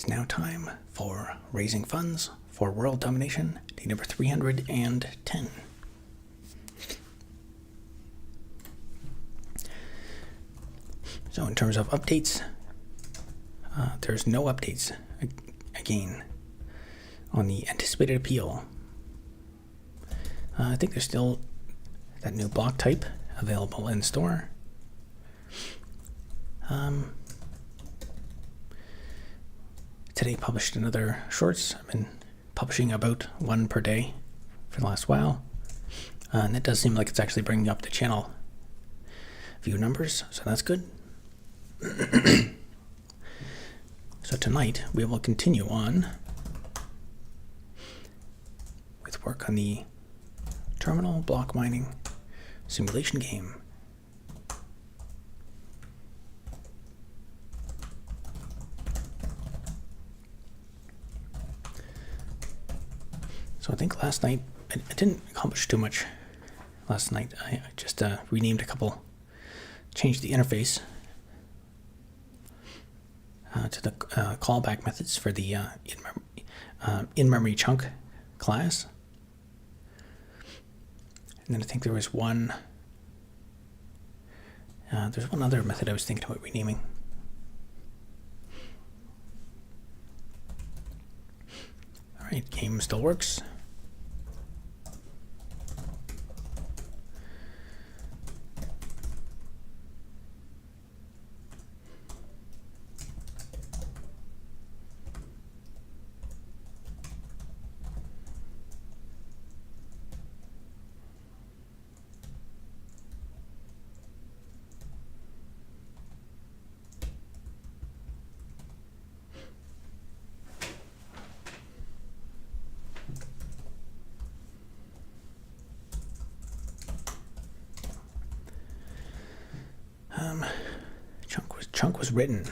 It's now time for raising funds for World Domination, day number 310. So in terms of updates, there's no updates again on the anticipated appeal. I think there's still that new block type available in store. Today published another shorts. I've been publishing about one per day for the last while. And it does seem like it's actually bringing up the channel view numbers, so that's good. So tonight we will continue on with work on the terminal block mining simulation game. So I think last night, I didn't accomplish too much last night. I just renamed a couple, changed the interface to the callback methods for the in-memory chunk class. And then I think there was there's one other method I was thinking about renaming. All right, game still works. Chunk was written.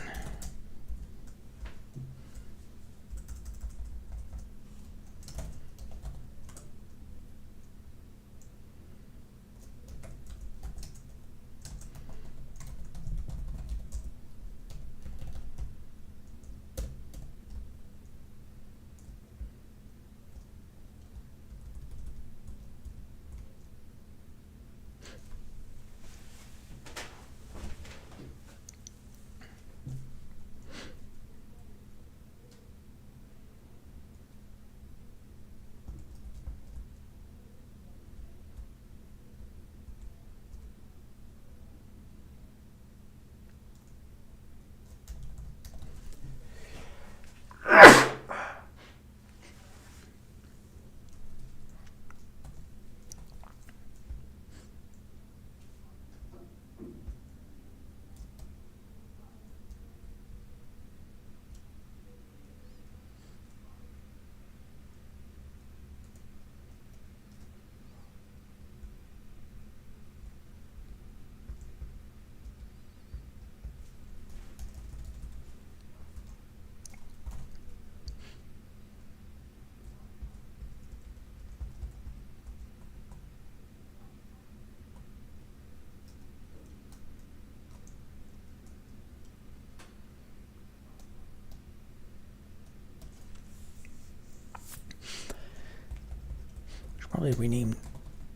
Probably rename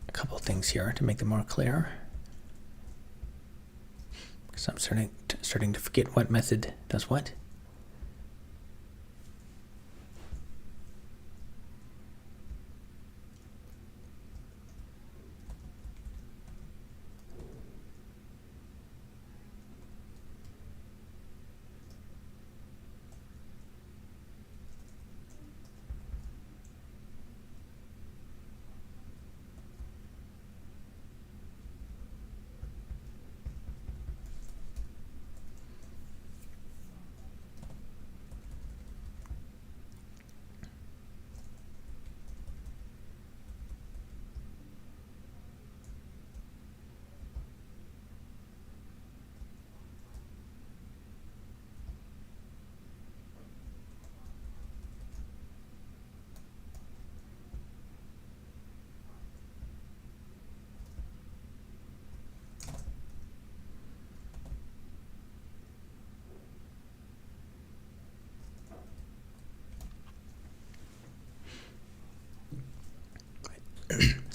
a couple of things here to make them more clear, because I'm starting to forget what method does what.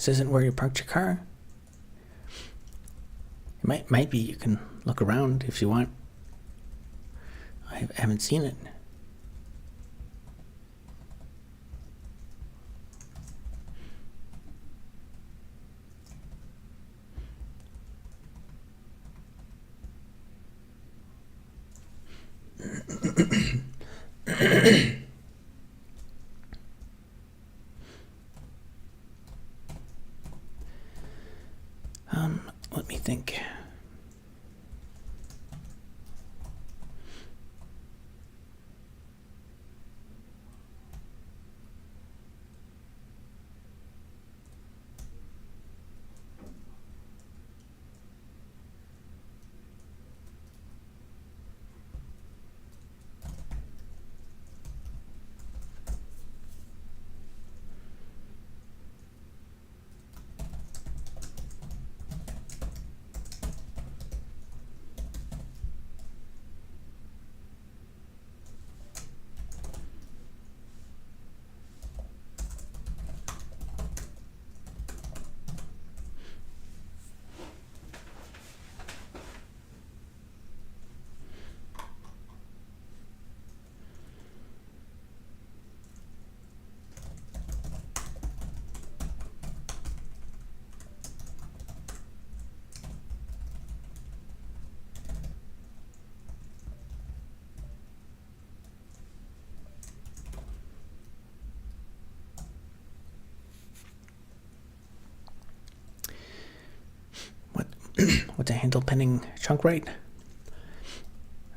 This isn't where you parked your car. It might be. You can look around if you want. I haven't seen it. Let me think. What to handle pending chunk write?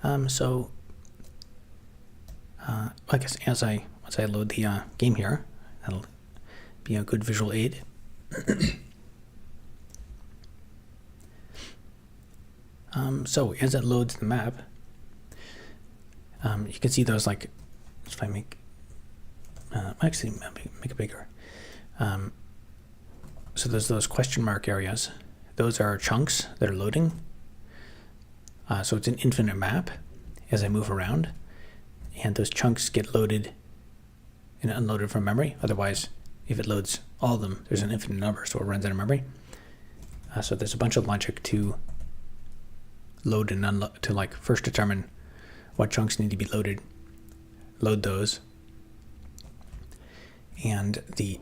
I guess once I load the game here, that'll be a good visual aid. So as it loads the map, you can see those, like, if I make actually make it bigger. So there's those question mark areas. Those are chunks that are loading. So it's an infinite map as I move around, and those chunks get loaded and unloaded from memory. Otherwise, if it loads all of them, there's an infinite number, so it runs out of memory. So there's a bunch of logic to load and unload, to like first determine what chunks need to be loaded, load those, and the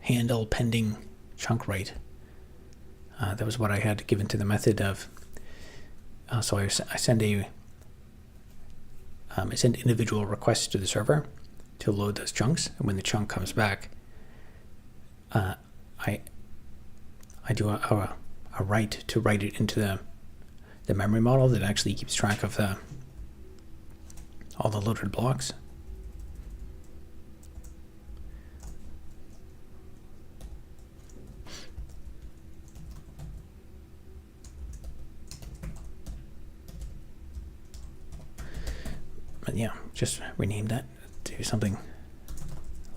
handle pending chunk write. That was what I had given to the method of. So I send individual requests to the server to load those chunks, and when the chunk comes back, I do a write to write it into the memory model that actually keeps track of all the loaded blocks. But yeah, just rename that to something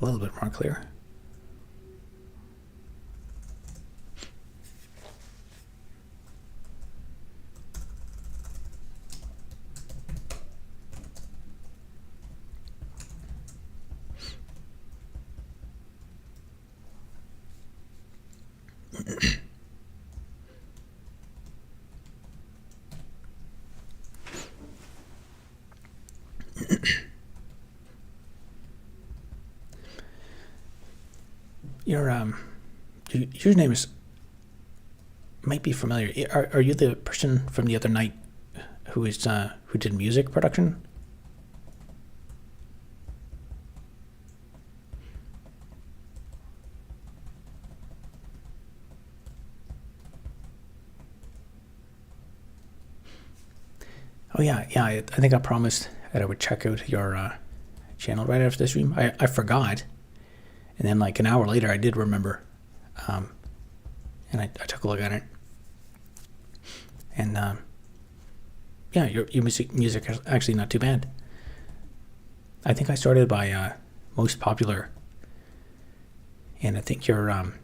a little bit more clear. Your username might be familiar. Are you the person from the other night who did music production? Oh yeah. I think I promised that I would check out your channel right after the stream. I forgot. And then like an hour later, I did remember, and I took a look at it. And yeah, your music is actually not too bad. I think I started by most popular, and I think your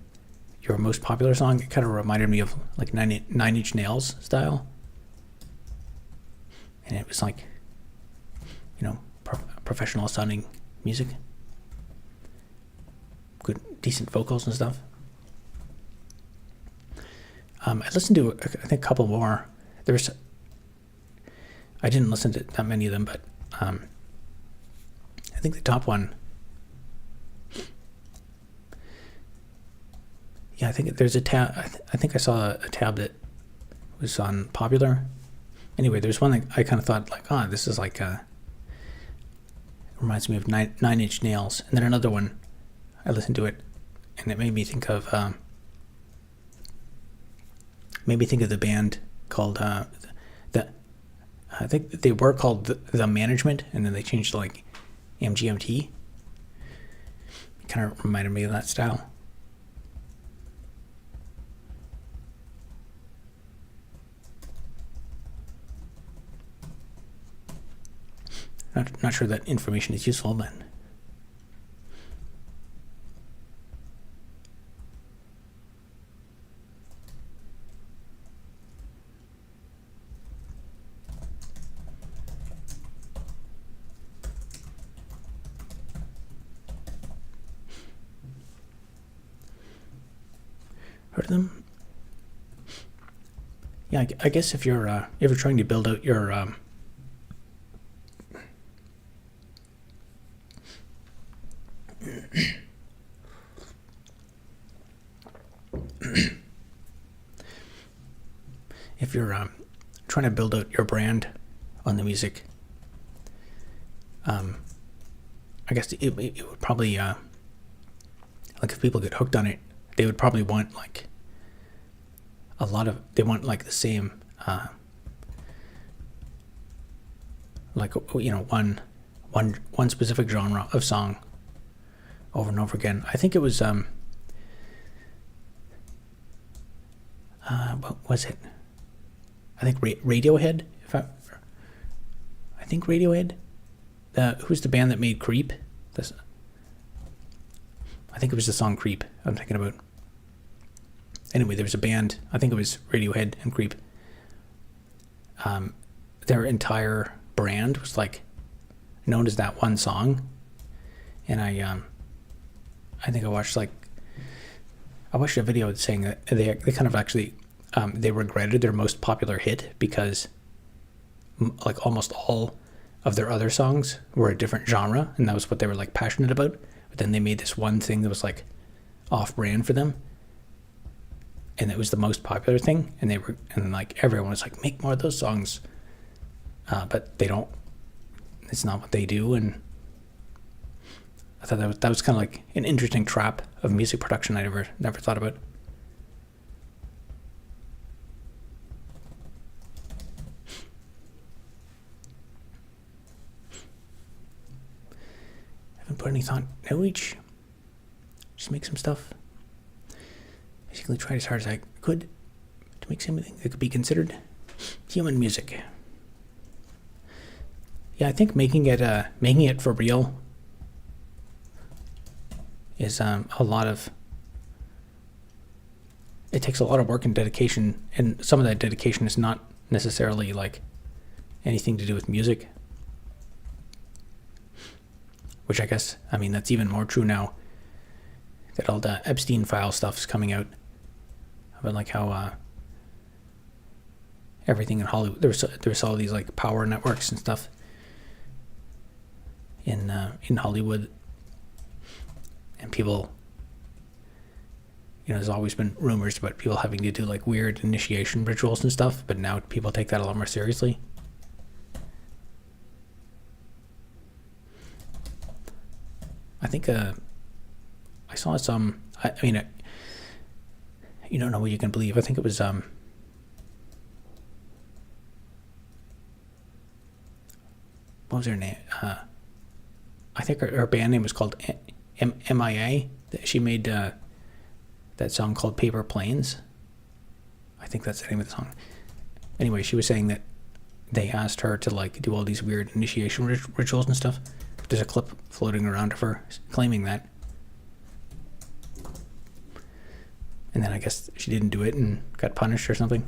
most popular song, it kind of reminded me of like Nine Inch Nails style, and it was like, professional sounding music. Good, decent vocals and stuff. I listened to I think a couple more. I didn't listen to that many of them, but I think the top one. Yeah, I think there's a tab. I think I saw a tab that was on popular. Anyway, there's one that I kind of thought like, oh, this is like reminds me of Nine Inch Nails, and then another one. I listened to it, and it made me think of the band called I think they were called the Management, and then they changed to like MGMT. It kind of reminded me of that style. Not sure that information is useful, but heard of them? Yeah, I guess if you're trying to build out your if you're trying to build out your brand on the music, I guess it would probably like if people get hooked on it, they would probably want like they want like the same like one specific genre of song over and over again. I think it was what was it? I think Radiohead. I think Radiohead. Who's the band that made Creep? I think it was the song Creep I'm thinking about. Anyway, there was a band, I think it was Radiohead and Creep. Their entire brand was like known as that one song. And I think I watched a video saying that they kind of actually they regretted their most popular hit because like almost all of their other songs were a different genre, and that was what they were like passionate about. But then they made this one thing that was like off-brand for them, and it was the most popular thing. And like everyone was like, make more of those songs, but they don't. It's not what they do. And I thought that was kind of like an interesting trap of music production I never thought about. Haven't put any thought into each. Just make some stuff. Basically tried as hard as I could to make something that could be considered human music. Yeah, I think making it for real is a lot of. It takes a lot of work and dedication, and some of that dedication is not necessarily like anything to do with music. Which I guess, I mean, that's even more true now that all the Epstein file stuff is coming out about like how everything in Hollywood, there's all these like power networks and stuff in Hollywood, and people, there's always been rumors about people having to do like weird initiation rituals and stuff, but now people take that a lot more seriously. I think I saw some. I mean, you don't know what you can believe. I think it was what was her name? I think her band name was called MIA. She made that song called Paper Planes. I think that's the name of the song. Anyway, she was saying that they asked her to like do all these weird initiation rituals and stuff. There's a clip floating around of her claiming that. And then I guess she didn't do it and got punished or something.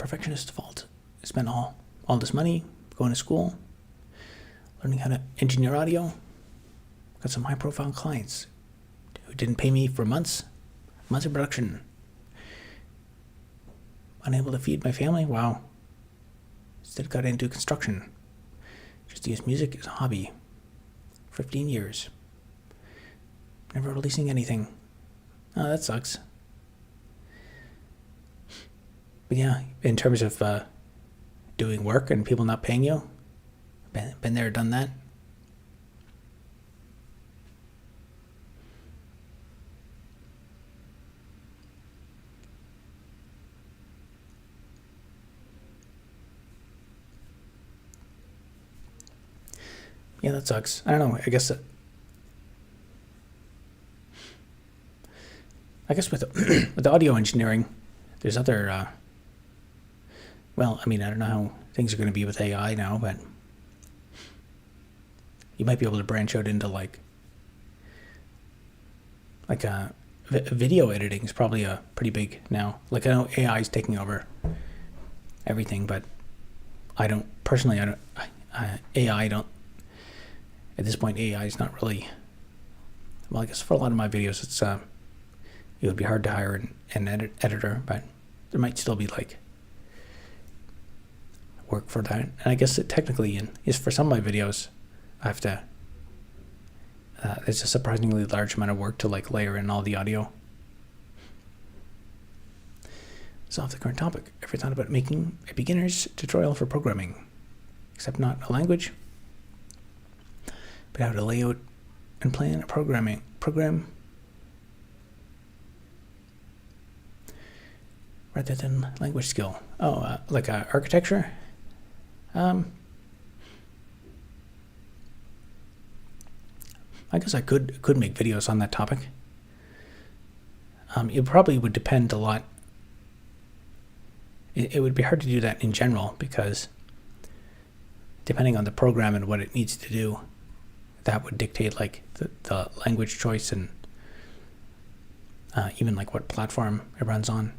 perfectionist fault. I spent all this money going to school, learning how to engineer audio. Got some high-profile clients who didn't pay me for months of production. Unable to feed my family? Wow. Instead got into construction. Just to use music as a hobby. 15 years. Never releasing anything. Oh, that sucks. But yeah, in terms of doing work and people not paying you, been there, done that. Yeah, that sucks. I don't know. I guess with with the audio engineering, there's other. Well, I mean, I don't know how things are going to be with AI now, but you might be able to branch out into like video editing is probably a pretty big now. Like I know AI is taking over everything, but I don't at this point, AI is not really, well, I guess for a lot of my videos, it's it would be hard to hire an editor, but there might still be like work for that. And I guess it technically is for some of my videos, I have to, it's a surprisingly large amount of work to like layer in all the audio. So off the current topic, ever thought about making a beginner's tutorial for programming, except not a language, but how to lay out and plan a program rather than language skill. Like architecture. I guess I could make videos on that topic. It probably would depend a lot. It would be hard to do that in general because depending on the program and what it needs to do, that would dictate like the language choice and even like what platform it runs on.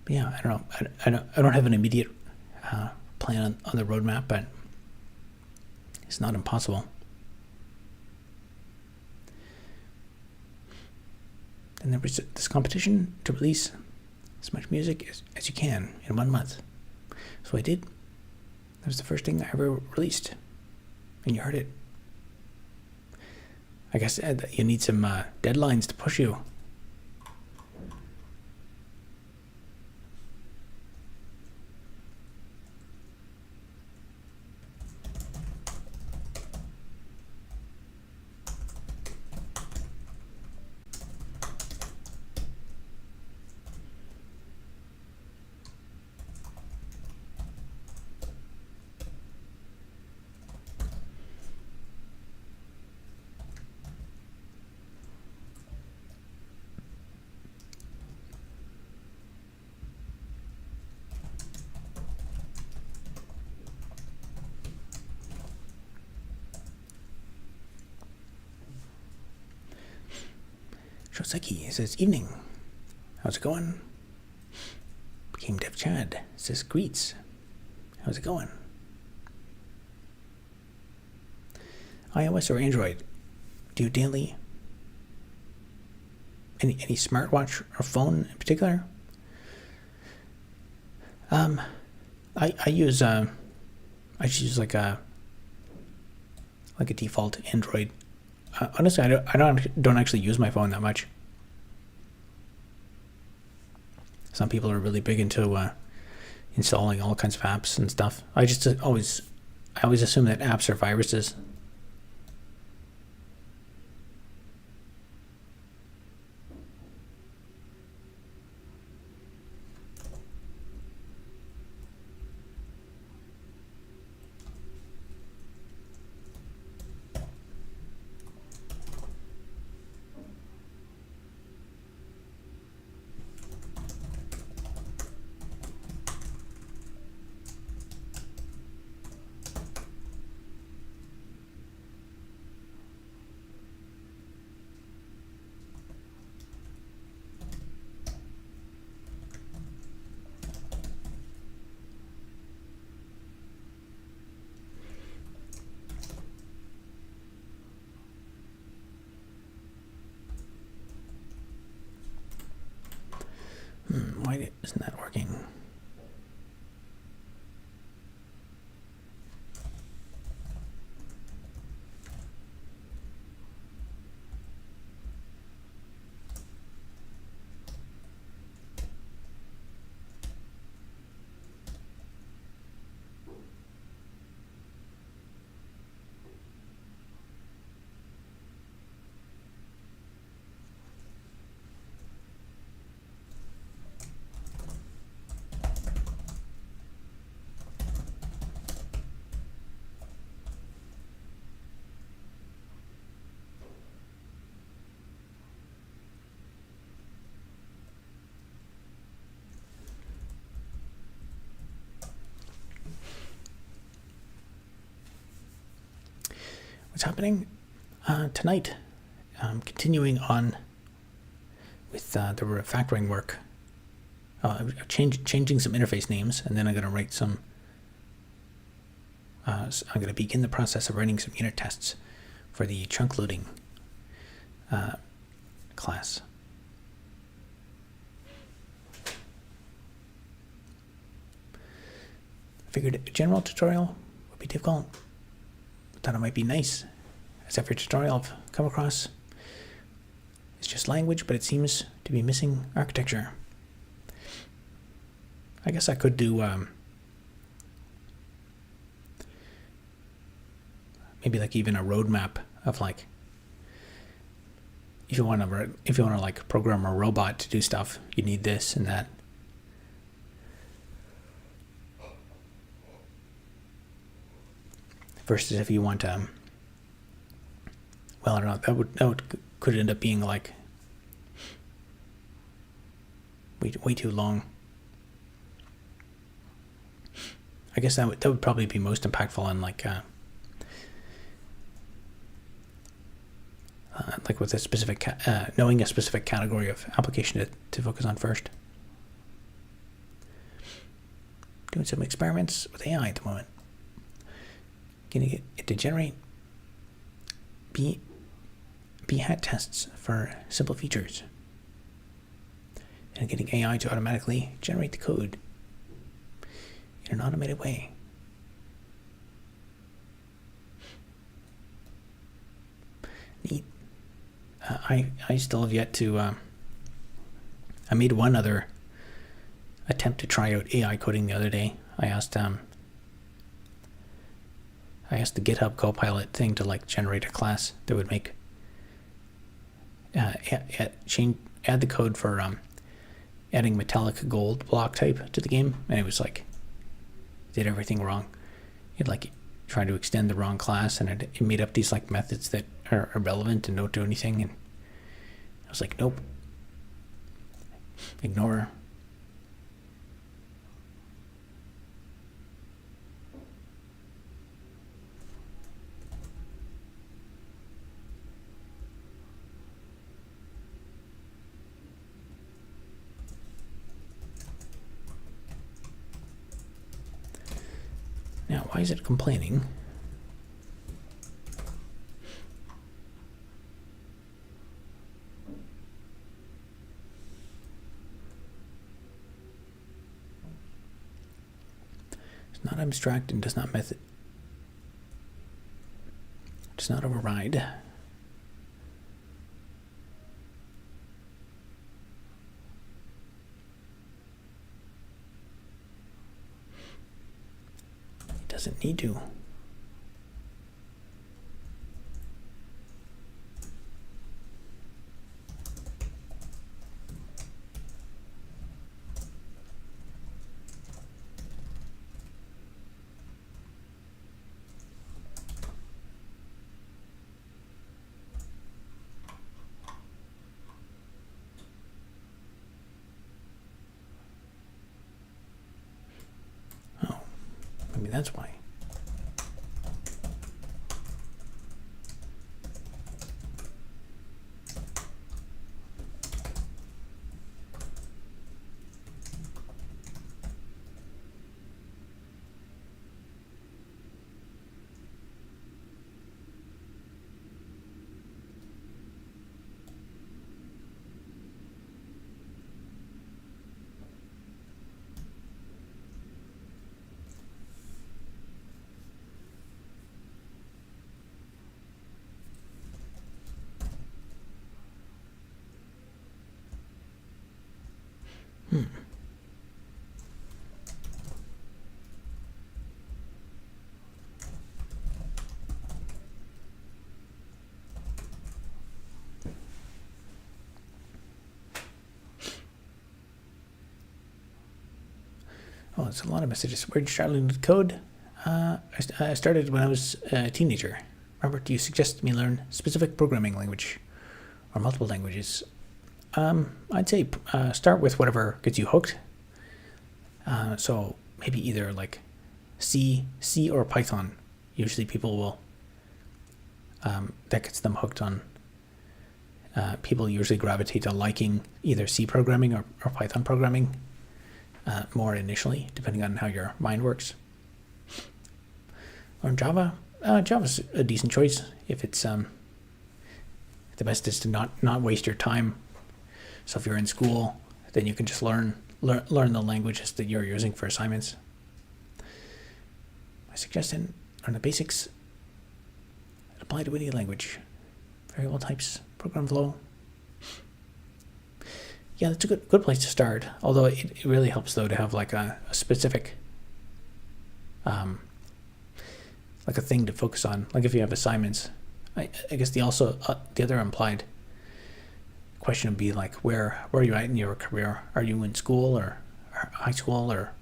But yeah, I don't know. I don't have an immediate plan on the roadmap, but it's not impossible. And there was this competition to release as much music as you can in 1 month. So I did. That was the first thing I ever released. And you heard it. I guess you need some deadlines to push you. Shoseki says, evening. How's it going? Became Dev Chad says, greets. How's it going? iOS or Android? Do you daily? Any smartwatch or phone in particular? I just use like a default Android. Honestly, I don't actually use my phone that much. Some people are really big into installing all kinds of apps and stuff. I always assume that apps are viruses. Isn't that working? What's happening tonight? Continuing on with the refactoring work. Changing some interface names, and then I'm going to write some. I'm going to begin the process of writing some unit tests for the chunk loading class. I figured a general tutorial would be difficult. Thought it might be nice, as every tutorial I've come across is just language, but it seems to be missing architecture. I guess I could do maybe like even a roadmap of like if you want to like program a robot to do stuff, you need this and that. Versus if you want well, I don't know, that could end up being like way too long. I guess that would probably be most impactful on like with a specific knowing a specific category of application to focus on first. Doing some experiments with AI at the moment. Getting it to generate hat tests for simple features, and getting AI to automatically generate the code in an automated way. Neat. I still have yet to. I made one other attempt to try out AI coding the other day. I asked the GitHub Copilot thing to like generate a class that would make add the code for adding metallic gold block type to the game, and it was like did everything wrong. It like tried to extend the wrong class, and it made up these like methods that are irrelevant and don't do anything. And I was like, nope, ignore. Now, why is it complaining? It's not abstract and does not override. Doesn't need to. Oh, maybe that's why. Oh, it's a lot of messages. Where did you start learning code? I started when I was a teenager. Robert, do you suggest me learn specific programming language or multiple languages? I'd say start with whatever gets you hooked. So maybe either like C or Python. Usually people will, that gets them hooked on. People usually gravitate to liking either C programming or Python programming more initially, depending on how your mind works. Learn Java. Java's a decent choice if it's the best is to not waste your time. So if you're in school, then you can just learn the languages that you're using for assignments. I suggest learn the basics. Apply to any language. Variable types, program flow. Yeah, that's a good place to start. Although it really helps though to have like a specific, like a thing to focus on. Like if you have assignments, I guess the other implied question would be like where are you at in your career? Are you in school or high school or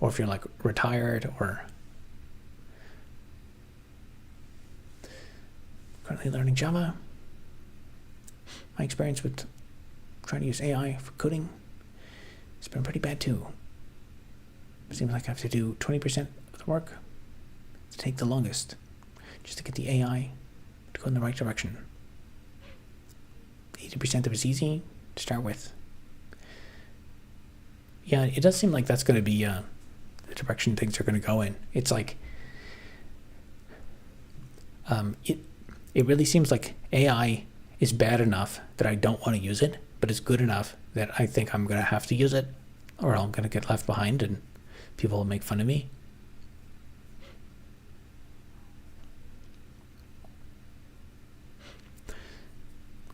if you're like retired or currently learning Java. My experience with trying to use AI for coding has been pretty bad too. It seems like I have to do 20% of the work to take the longest just to get the AI to go in the right direction. 80% of it's easy to start with. Yeah, it does seem like that's going to be the direction things are going to go in. It's like it really seems like AI is bad enough that I don't want to use it, but it's good enough that I think I'm going to have to use it or I'm going to get left behind and people will make fun of me.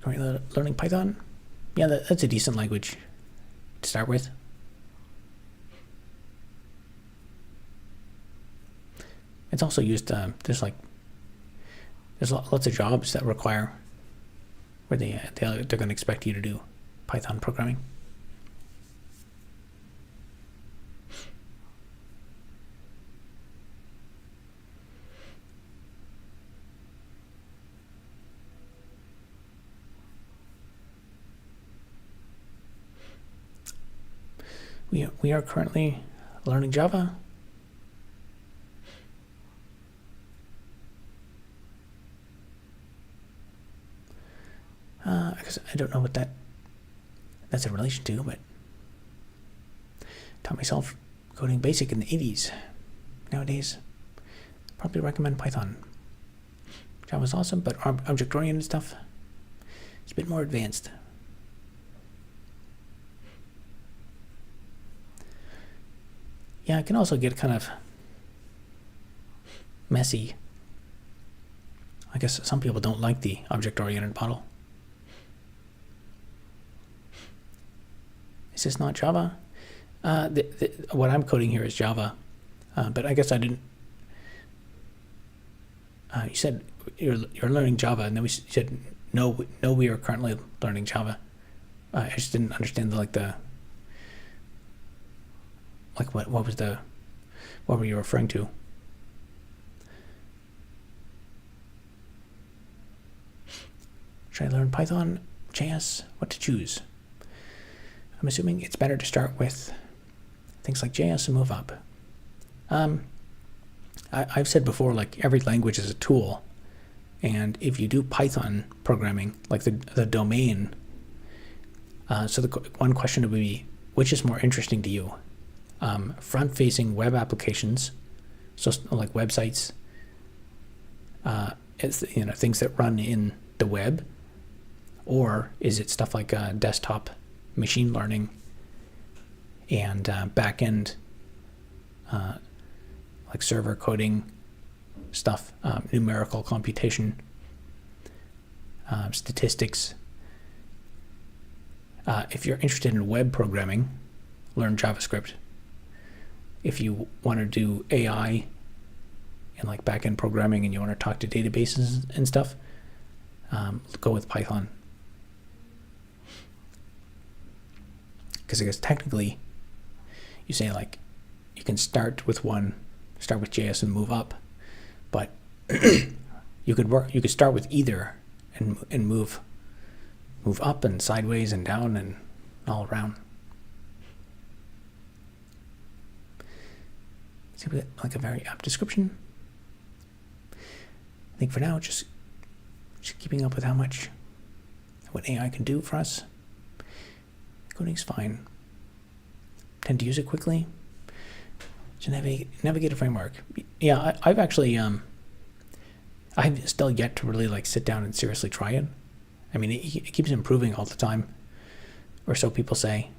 Learning Python? Yeah, that's a decent language to start with. It's also used, there's lots of jobs that require where they're going to expect you to do Python programming. We are currently learning Java. I guess I don't know what that's in relation to, but taught myself coding basic in the 80s. Nowadays, probably recommend Python. Java's awesome, but object-oriented stuff is a bit more advanced. Yeah, it can also get kind of messy. I guess some people don't like the object-oriented model. Is this not Java? What I'm coding here is Java, but I guess I didn't. You said you're learning Java, and then we said no. We are currently learning Java. I just didn't understand what were you referring to? Should I learn Python, JS? What to choose? I'm assuming it's better to start with things like JS and move up. I've said before, like every language is a tool, and if you do Python programming, like the domain, so one question would be, which is more interesting to you? Front-facing web applications, so like websites, it's things that run in the web, or is it stuff like desktop machine learning and back-end like server coding stuff, numerical computation, statistics, If you're interested in web programming, learn JavaScript. If you want to do AI and like back-end programming and you want to talk to databases and stuff, go with Python. Because I guess technically you say like you can start with JS and move up, but you could start with either and move up and sideways and down and all around. Seems like a very apt description. I think for now, just keeping up with what AI can do for us. Coding's fine. Tend to use it quickly. It's a navigator framework. Yeah, I've actually I've still yet to really like sit down and seriously try it. I mean, it keeps improving all the time, or so people say.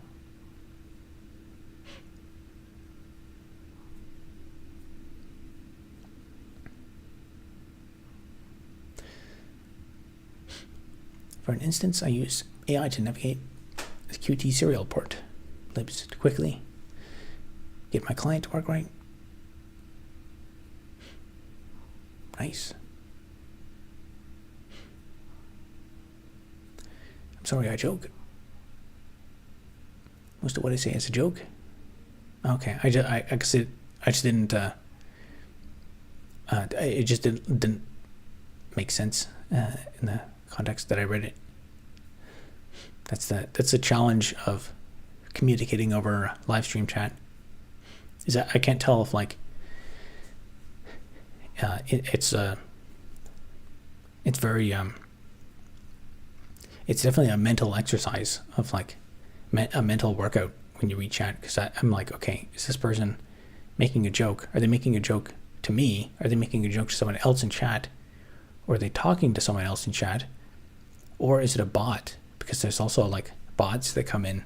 For an instance, I use AI to navigate the Qt serial port libs to quickly get my client to work right. Nice. I'm sorry, I joke. Most of what I say is a joke. Okay, I just didn't. It just didn't make sense in the context that I read it. That's the challenge of communicating over live stream chat. Is that I can't tell if like it's very it's definitely a mental exercise of like a mental workout when you read chat, because I'm like, okay, is this person making a joke? Are they making a joke to me? Are they making a joke to someone else in chat? Or are they talking to someone else in chat? Or is it a bot? Because there's also like bots that come in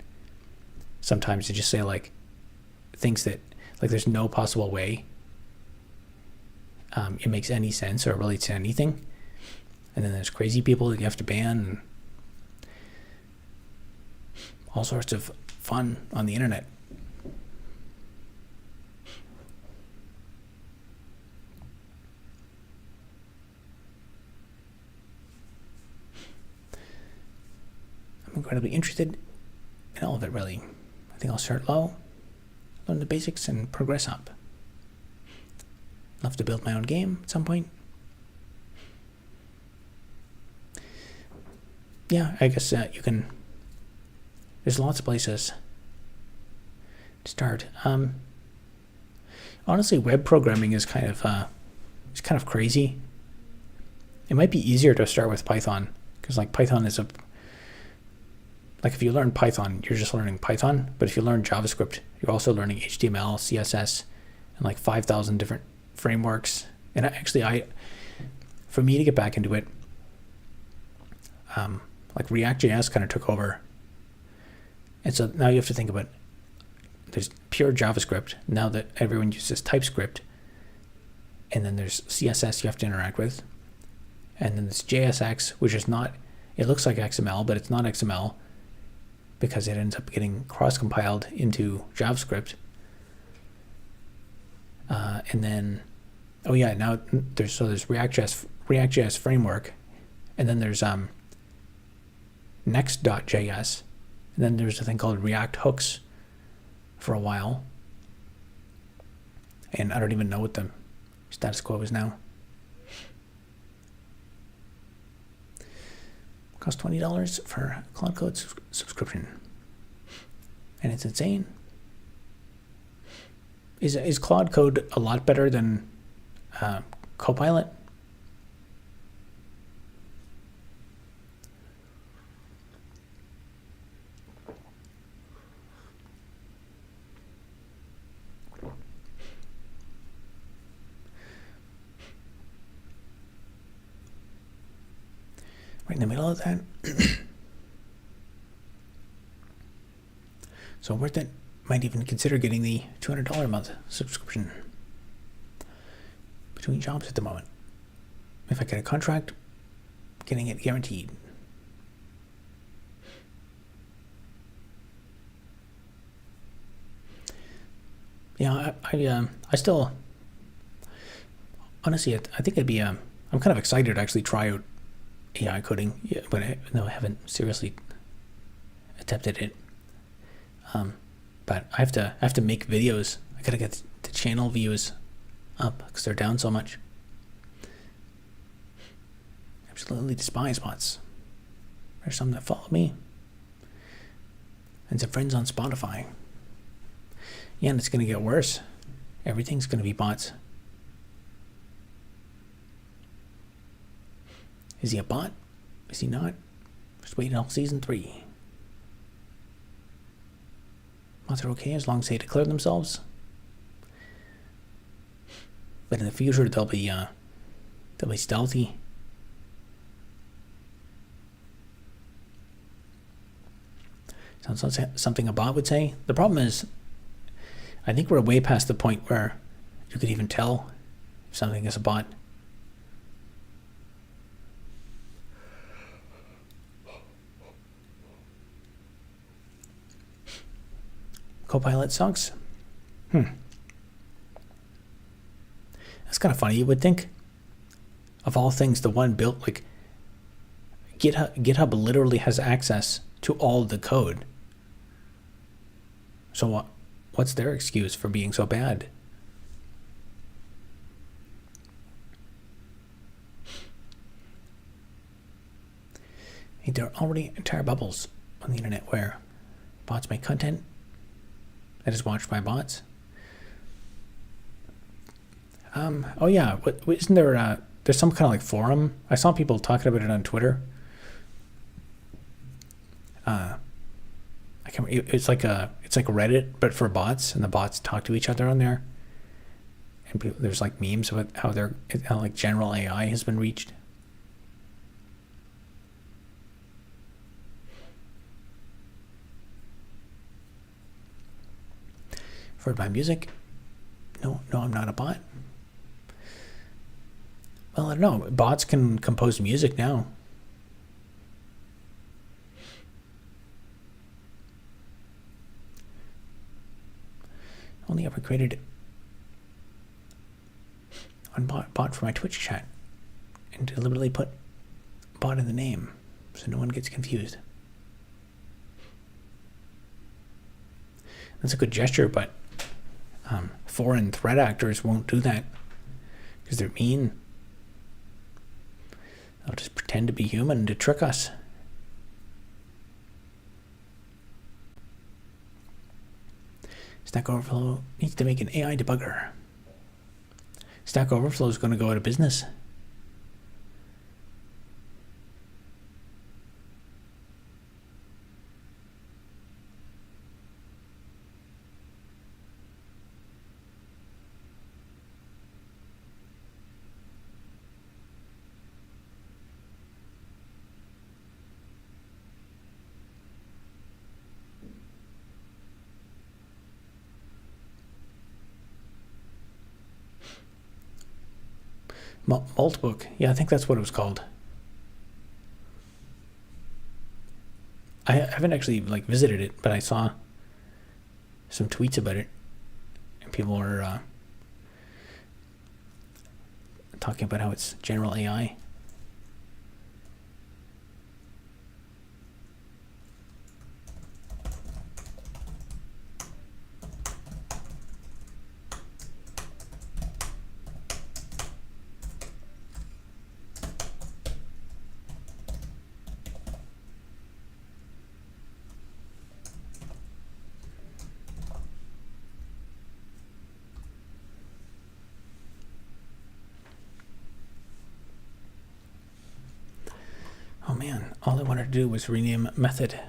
sometimes to just say like things that like there's no possible way it makes any sense or relates to anything. And then there's crazy people that you have to ban and all sorts of fun on the internet. I'm incredibly interested in all of it, really. I think I'll start low, learn the basics, and progress up. Love to build my own game at some point. Yeah, I guess you can. There's lots of places to start. Honestly, web programming is kind of crazy. It might be easier to start with Python, because like Python is like if you learn Python, you're just learning Python. But if you learn JavaScript, you're also learning HTML, CSS, and like 5,000 different frameworks. And for me to get back into it, like React.js kind of took over. And so now you have to think about, there's pure JavaScript, now that everyone uses TypeScript. And then there's CSS you have to interact with. And then there's JSX, which is not, it looks like XML, but it's not XML because it ends up getting cross-compiled into JavaScript. And then, oh yeah, now there's React.js framework, and then there's Next.js, and then there's a thing called React Hooks for a while. And I don't even know what the status quo is now. Costs $20 for Cloud Code subscription, and it's insane. Is Cloud Code a lot better than Copilot? Right in the middle of that. So worth it. Might even consider getting the $200 a month subscription. Between jobs at the moment. If I get a contract, getting it guaranteed. Yeah, I still, honestly, I think it'd be, I'm kind of excited to actually try out AI coding, yeah, but I haven't seriously attempted it. But I have to make videos. I gotta get the channel views up because they're down so much. Absolutely despise bots. There's some that follow me, and some friends on Spotify. Yeah, and it's gonna get worse. Everything's gonna be bots. Is he a bot? Is he not? Just wait until season 3. Bots are okay as long as they declare themselves. But in the future, they'll be stealthy. Sounds like something a bot would say. The problem is, I think we're way past the point where you could even tell if something is a bot. Copilot sucks. That's kind of funny. You would think, of all things, the one built, like, GitHub literally has access to all the code. So what's their excuse for being so bad? Hey, there are already entire bubbles on the internet where bots make content that is watched by bots. Oh yeah, isn't there? There's some kind of like forum. I saw people talking about it on Twitter. I can't. It's like Reddit, but for bots, and the bots talk to each other on there. And there's like memes about how like general AI has been reached. For my music, no, I'm not a bot. Well, I don't know. Bots can compose music now. Only ever created one bot for my Twitch chat, and deliberately put bot in the name so no one gets confused. That's a good gesture, but foreign threat actors won't do that because they're mean. They'll just pretend to be human to trick us. Stack Overflow needs to make an AI debugger. Stack Overflow is going to go out of business. Maltbook, yeah, I think that's what it was called. I haven't actually like visited it, but I saw some tweets about it, and people were talking about how it's general AI. Oh man, all I wanted to do was rename method.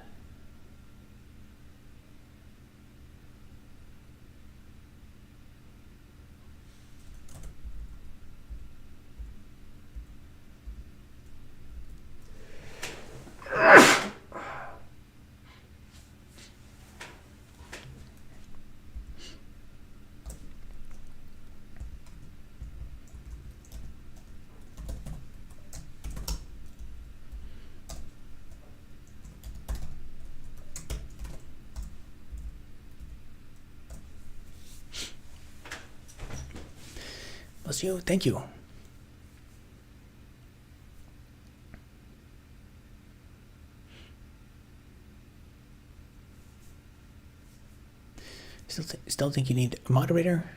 Bless you. Thank you. Still think you need a moderator?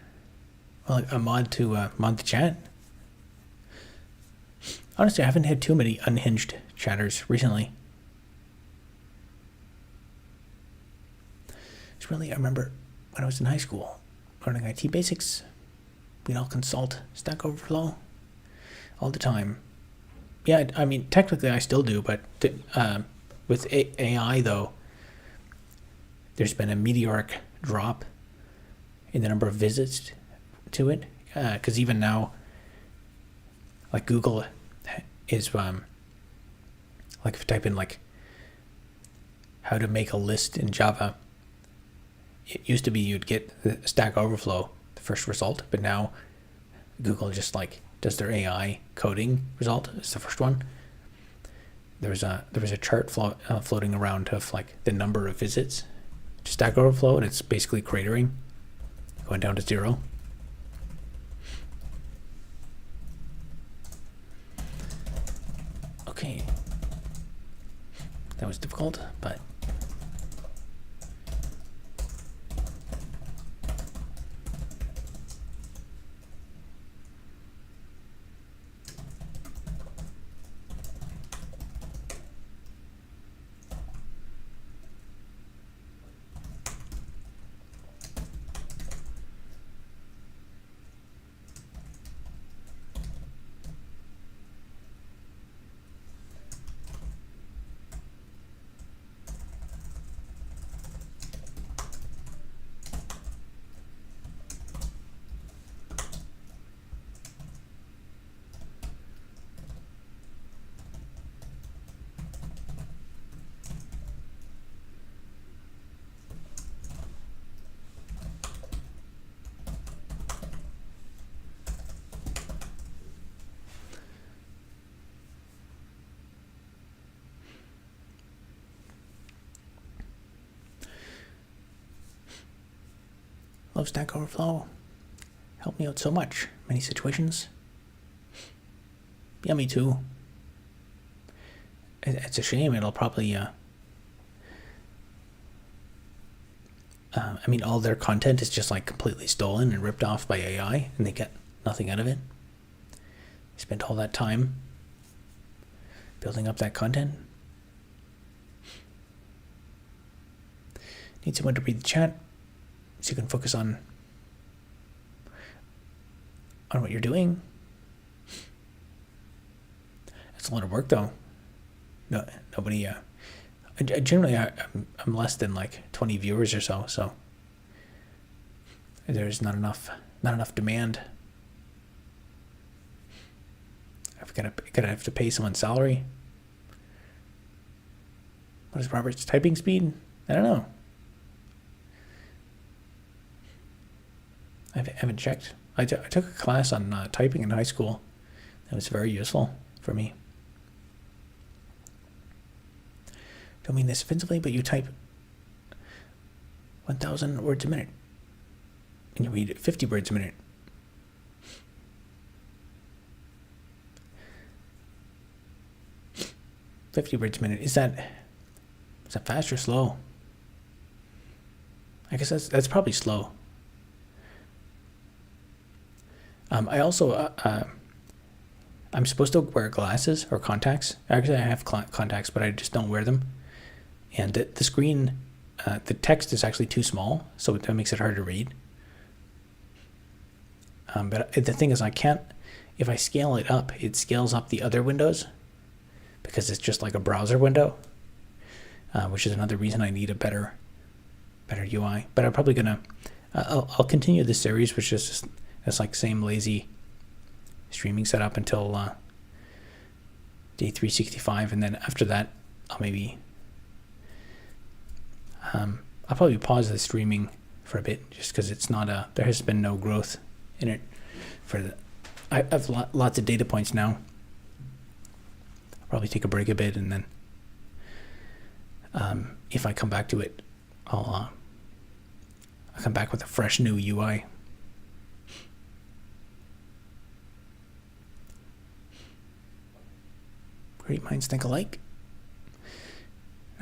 Well, a mod to mod the chat? Honestly, I haven't had too many unhinged chatters recently. It's really, I remember when I was in high school, learning IT basics, we'd all consult Stack Overflow all the time. Yeah, I mean, technically I still do, but with AI though, there's been a meteoric drop in the number of visits to it. Because even now, like Google is, like if you type in like how to make a list in Java, it used to be you'd get the Stack Overflow, the first result, but now Google just like does their AI coding result as the first one. There was a chart floating around of like the number of visits to Stack Overflow, and it's basically cratering, going down to 0. Okay, that was difficult, but love Stack Overflow. Helped me out so much, many situations. Yeah, me too. It's a shame. It'll probably, I mean, all their content is just like completely stolen and ripped off by AI, and they get nothing out of it. They spent all that time building up that content. Need someone to read the chat so you can focus on what you're doing. That's a lot of work, though. No, nobody. Generally, I'm less than like 20 viewers or so, so there's not enough demand. I've gotta have to pay someone's salary. What is Robert's typing speed? I don't know. I haven't checked. I took a class on typing in high school. That was very useful for me. Don't mean this offensively, but you type 1,000 words a minute, and you read 50 words a minute. Is that fast or slow? I guess that's probably slow. I also I'm supposed to wear glasses or contacts. Actually, I have contacts, but I just don't wear them. And the screen, the text is actually too small, so that makes it hard to read. But the thing is, I can't. If I scale it up, it scales up the other windows because it's just like a browser window, which is another reason I need a better UI. But I'm probably gonna. I'll continue this series, which is just. It's like same lazy streaming setup until day 365, and then after that, I'll maybe I'll probably pause the streaming for a bit, just because it's not there has been no growth in it. I have lots of data points now. I'll probably take a break a bit, and then if I come back to it, I'll come back with a fresh new UI. Great minds think alike.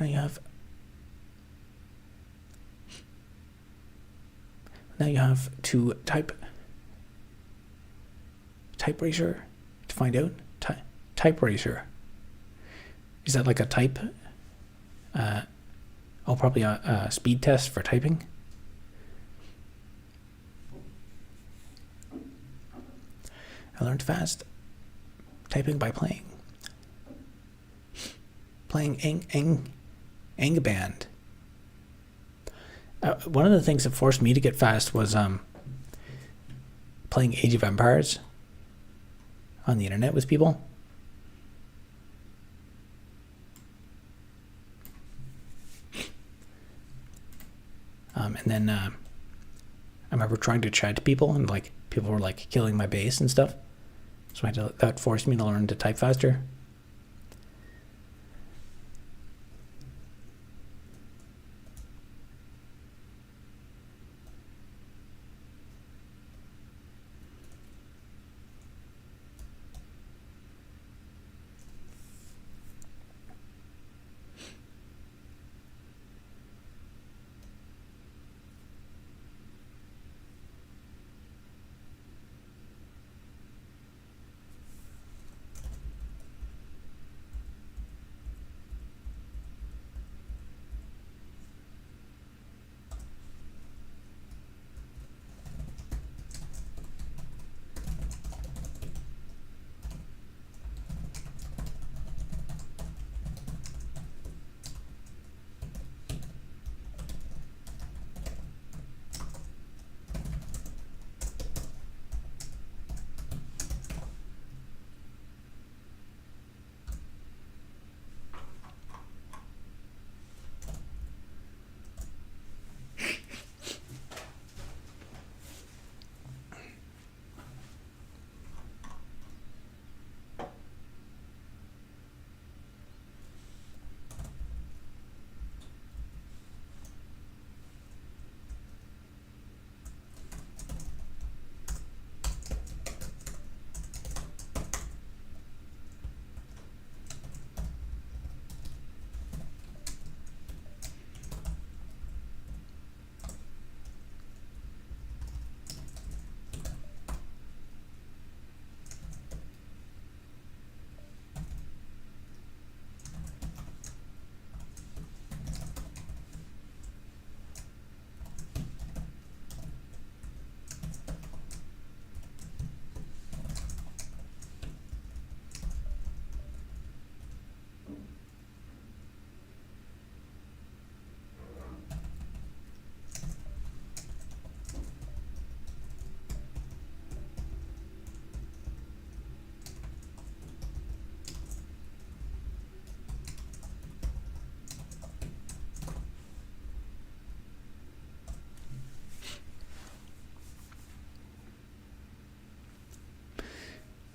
Now you have to type razor to find out. Type razor. Is that like a type? Probably a speed test for typing. I learned fast typing by playing Angband. One of the things that forced me to get fast was playing Age of Empires on the internet with people. And then I remember trying to chat to people, and like people were like killing my base and stuff. So that forced me to learn to type faster.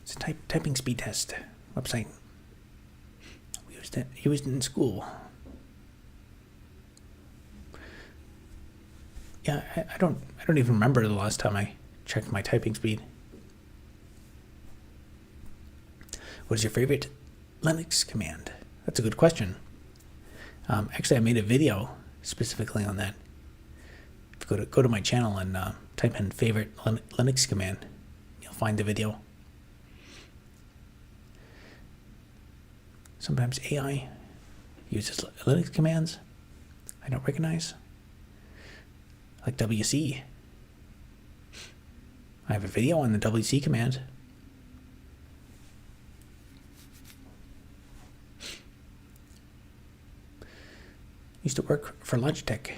It's a typing speed test website. We used it in school. Yeah, I don't even remember the last time I checked my typing speed. What is your favorite Linux command? That's a good question. Actually, I made a video specifically on that. If you go to my channel and type in favorite Linux command, you'll find the video. Sometimes AI uses Linux commands I don't recognize, like WC. I have a video on the WC command. Used to work for Logitech.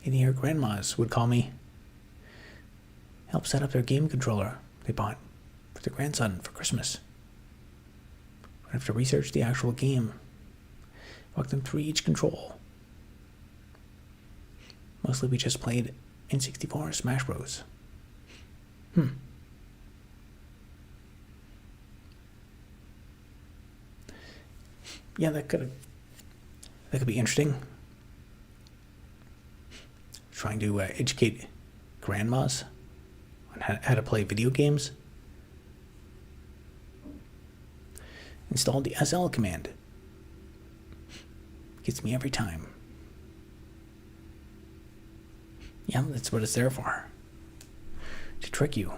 Any of your grandmas would call me, help set up their game controller they bought for their grandson for Christmas. I'd have to research the actual game, walk them through each control. Mostly we just played N64 Smash Bros. Yeah, that could be interesting. Trying to educate grandmas on how to play video games. install the SL command. Gets me every time. Yeah, that's what it's there for. To trick you.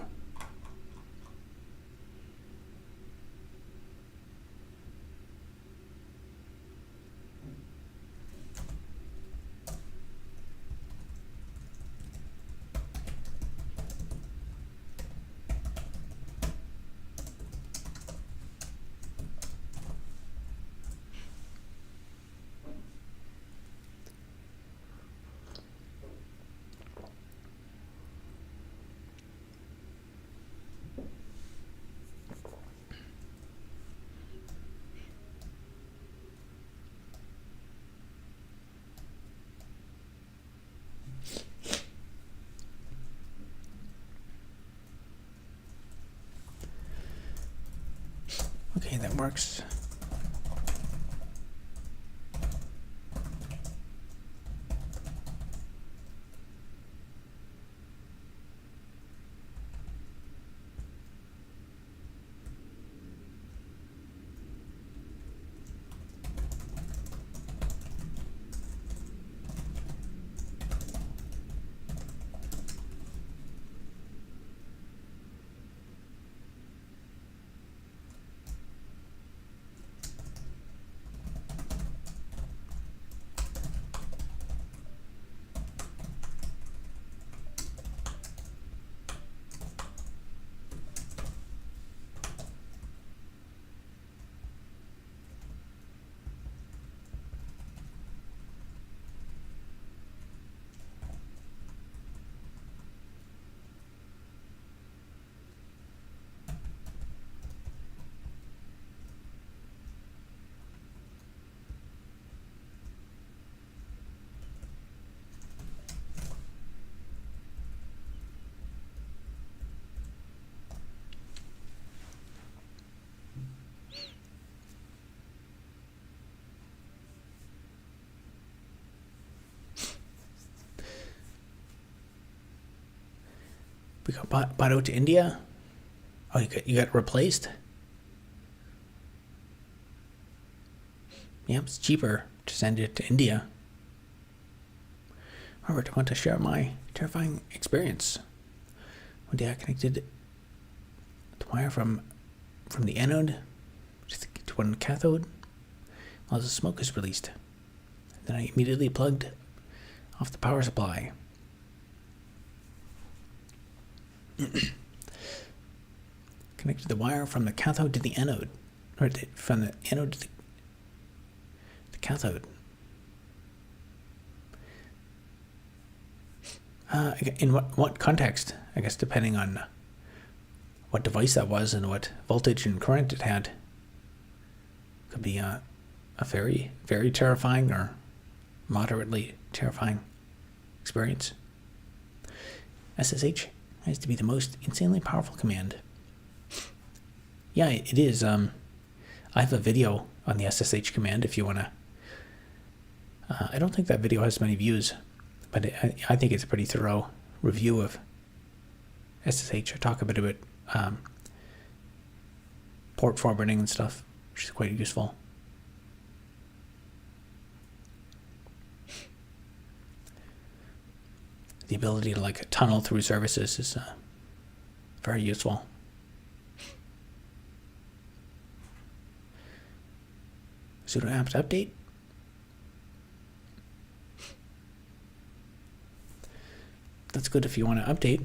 Okay, that works. We got bought out to India. Oh, you got replaced? Yep, it's cheaper to send it to India. However, I want to share my terrifying experience. One day I connected the wire from the anode to one cathode while the smoke is released. Then I immediately plugged off the power supply. Connected the wire from the cathode to the anode, or from the anode to the cathode. In what context? I guess depending on what device that was and what voltage and current it had. Could be a very, very terrifying or moderately terrifying experience. SSH has to be the most insanely powerful command. Yeah, it is. I have a video on the SSH command if you want to. I don't think that video has many views, but I think it's a pretty thorough review of SSH. I talk a bit about port forwarding and stuff, which is quite useful. The ability to tunnel through services is very useful. Sudo apt update. That's good if you want to update.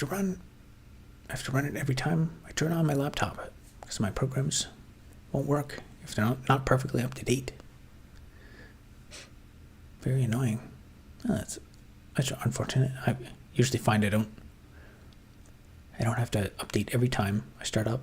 I have to run it every time I turn on my laptop because my programs won't work if they're not perfectly up to date. Very annoying. Oh, that's unfortunate. I usually find I don't have to update every time I start up.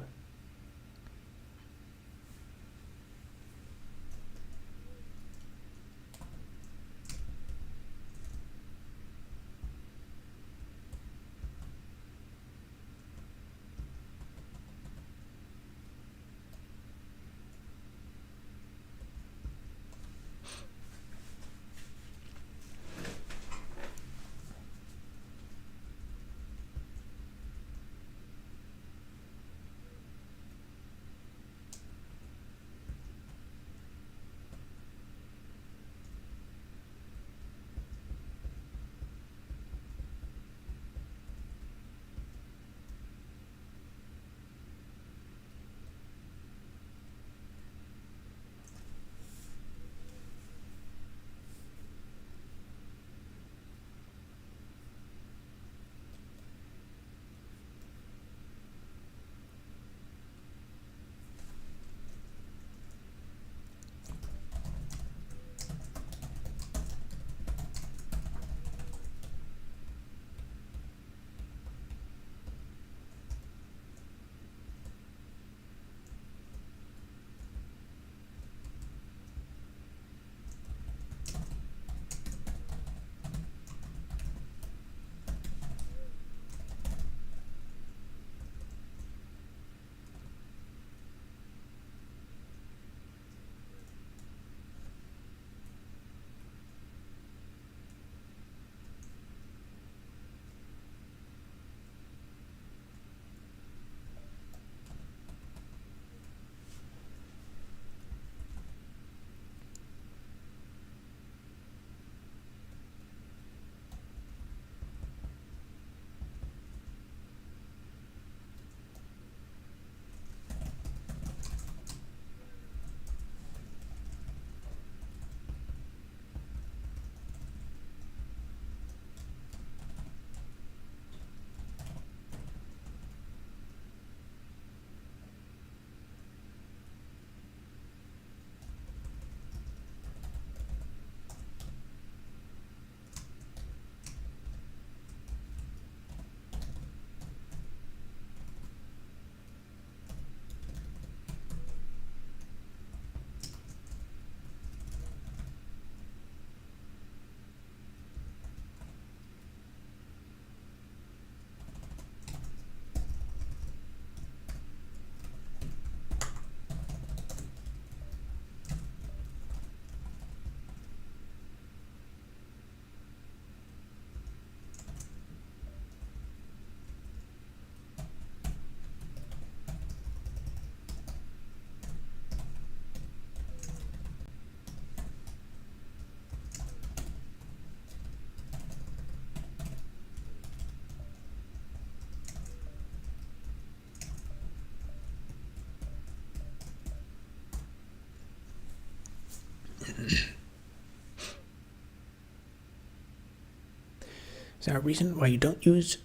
Is there a reason why you don't use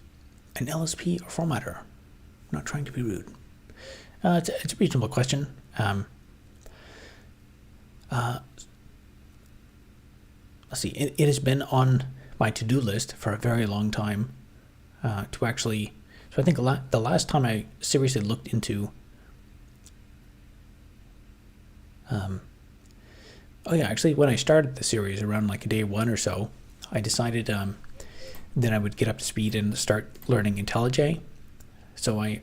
an LSP or formatter? I'm not trying to be rude. It's a reasonable question. Let's see. It has been on my to-do list for a very long time to actually. So I think the last time I seriously looked into. Actually, when I started the series around like day one or so, I decided then I would get up to speed and start learning IntelliJ. So I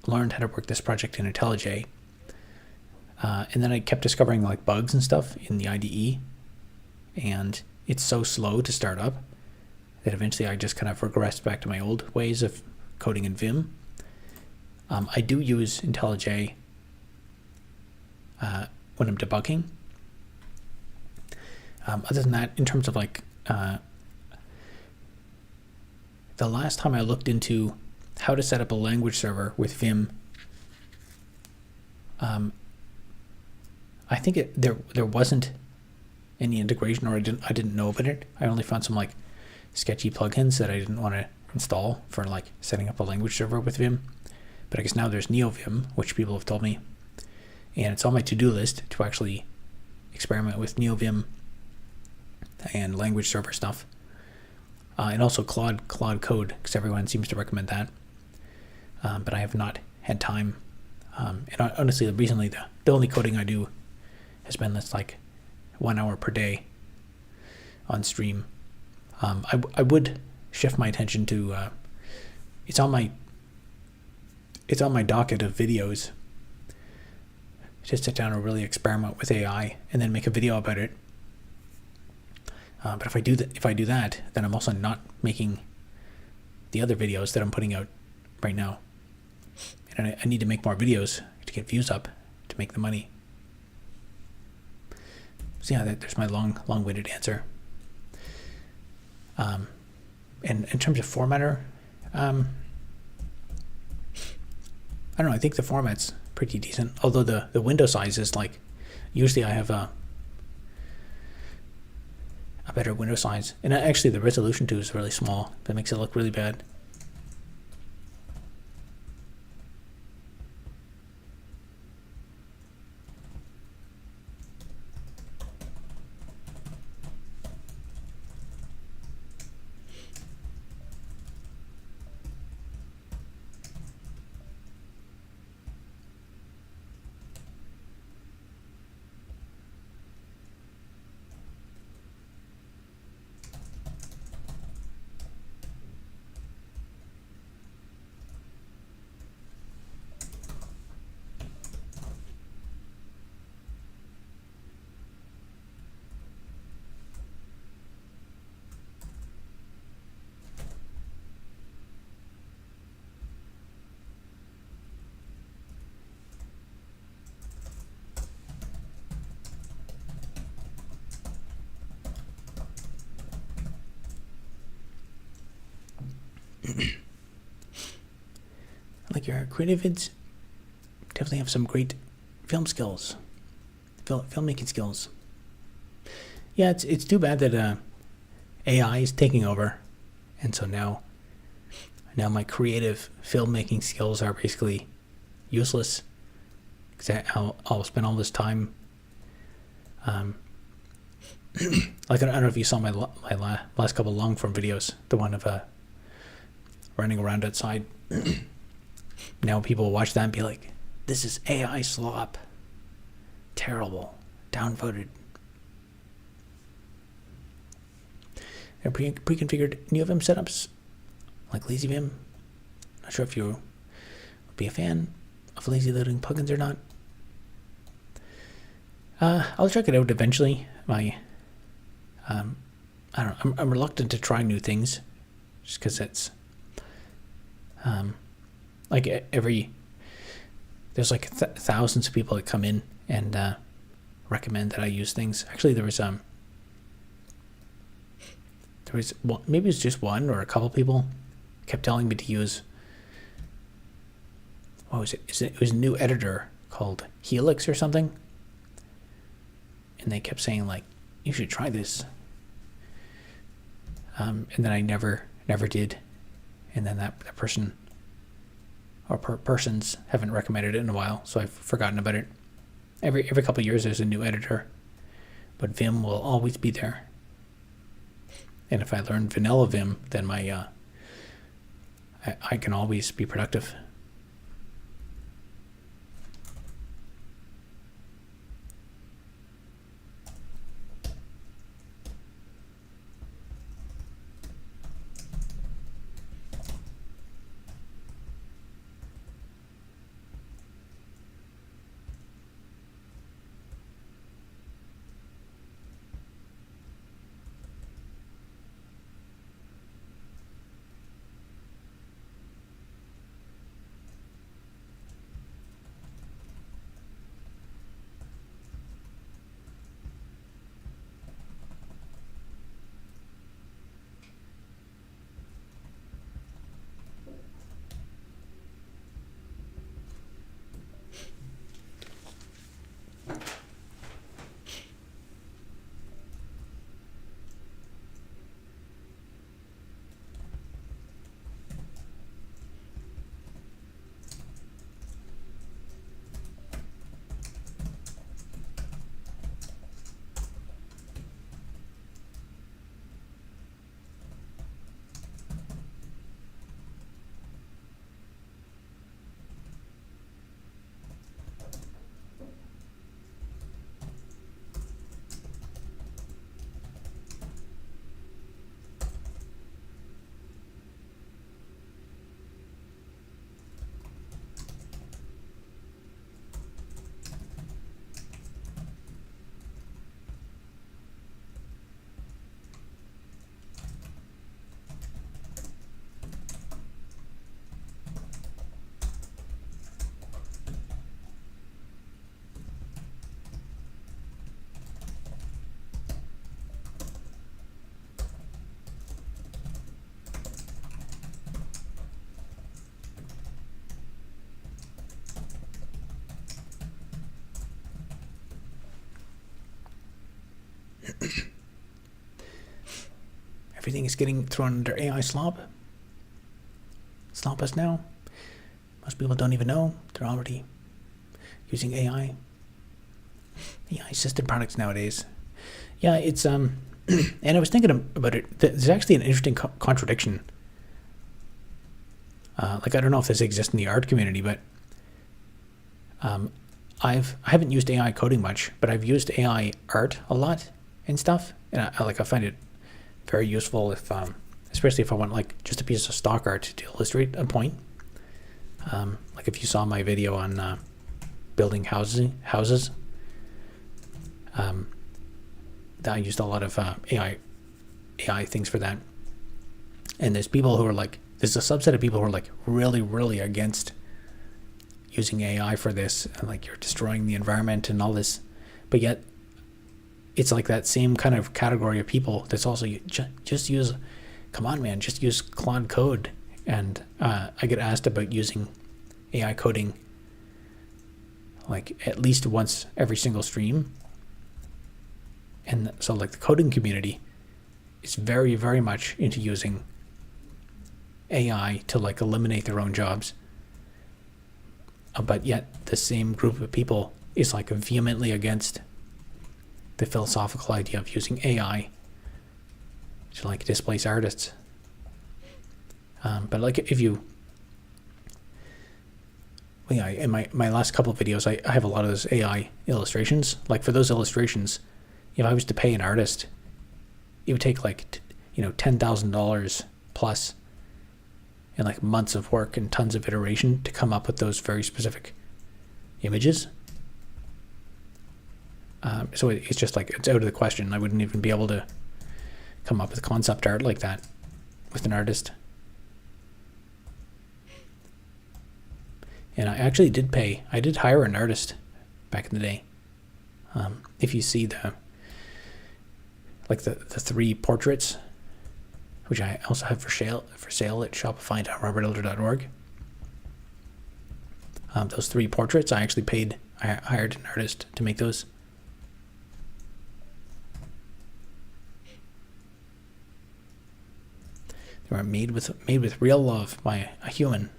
learned how to work this project in IntelliJ. And then I kept discovering like bugs and stuff in the IDE. And it's so slow to start up that eventually I just kind of regressed back to my old ways of coding in Vim. I do use IntelliJ when I'm debugging. Other than that, in terms of like the last time I looked into how to set up a language server with Vim, I think there wasn't any integration, or I didn't know about it. I only found some like sketchy plugins that I didn't want to install for like setting up a language server with Vim. But I guess now there's NeoVim, which people have told me, and it's on my to-do list to actually experiment with NeoVim and language server stuff, and also Claude Code, because everyone seems to recommend that. But I have not had time. And honestly, recently the only coding I do has been this like 1 hour per day on stream. I would shift my attention to it's on my docket of videos to sit down and really experiment with AI and then make a video about it. But if I do that, then I'm also not making the other videos that I'm putting out right now. And I need to make more videos to get views up to make the money. So yeah, there's my long-winded answer. And in terms of formatter, I don't know. I think the format's pretty decent. Although the window size is like, usually I have a better window size, and actually the resolution too is really small. That makes it look really bad. Like your creative vids definitely have some great film skills, filmmaking skills. Yeah, it's too bad that AI is taking over, and so now my creative filmmaking skills are basically useless. Because I'll spend all this time. Like I don't know if you saw my last couple long form videos, the one of running around outside. Now people will watch that and be like, this is AI slop. Terrible. Downvoted. They're pre-configured NeoVim setups, like LazyVim. Not sure if you would be a fan of lazy loading plugins or not. I'll check it out eventually. I don't know. I'm reluctant to try new things, just because it's like there's like thousands of people that come in and recommend that I use things. Actually, there was one, maybe it's just one or a couple people kept telling me to use, what was it? It was a new editor called Helix or something, and they kept saying like, you should try this. And then I never did, and then that person or persons haven't recommended it in a while, so I've forgotten about it. Every couple of years there's a new editor, but Vim will always be there. And if I learn vanilla Vim, then my I can always be productive. Everything is getting thrown under AI slop. Slop us now. Most people don't even know. They're already using AI. AI assisted products nowadays. Yeah, it's and I was thinking about it. There's actually an interesting contradiction. Like, I don't know if this exists in the art community, but I haven't used AI coding much, but I've used AI art a lot and stuff, and I find it very useful if especially if I want like just a piece of stock art to illustrate a point. Like if you saw my video on building houses, that I used a lot of AI things for that. And there's a subset of people who are like really, really against using AI for this, and like you're destroying the environment and all this, but yet it's like that same kind of category of people that's also just use, come on man, just use Claude Code. And I get asked about using AI coding like at least once every single stream. And so like the coding community is very, very much into using AI to like eliminate their own jobs. But yet the same group of people is like vehemently against the philosophical idea of using AI to like displace artists. But like if you, well, yeah, in my last couple of videos, I have a lot of those AI illustrations. Like for those illustrations, if I was to pay an artist, it would take like, $10,000 plus and like months of work and tons of iteration to come up with those very specific images. So it's just like, it's out of the question. I wouldn't even be able to come up with concept art like that with an artist. And I actually did hire an artist back in the day. If you see the three portraits, which I also have for sale at shopify.robertelder.org. Those three portraits, I hired an artist to make those. They were made with real love by a human.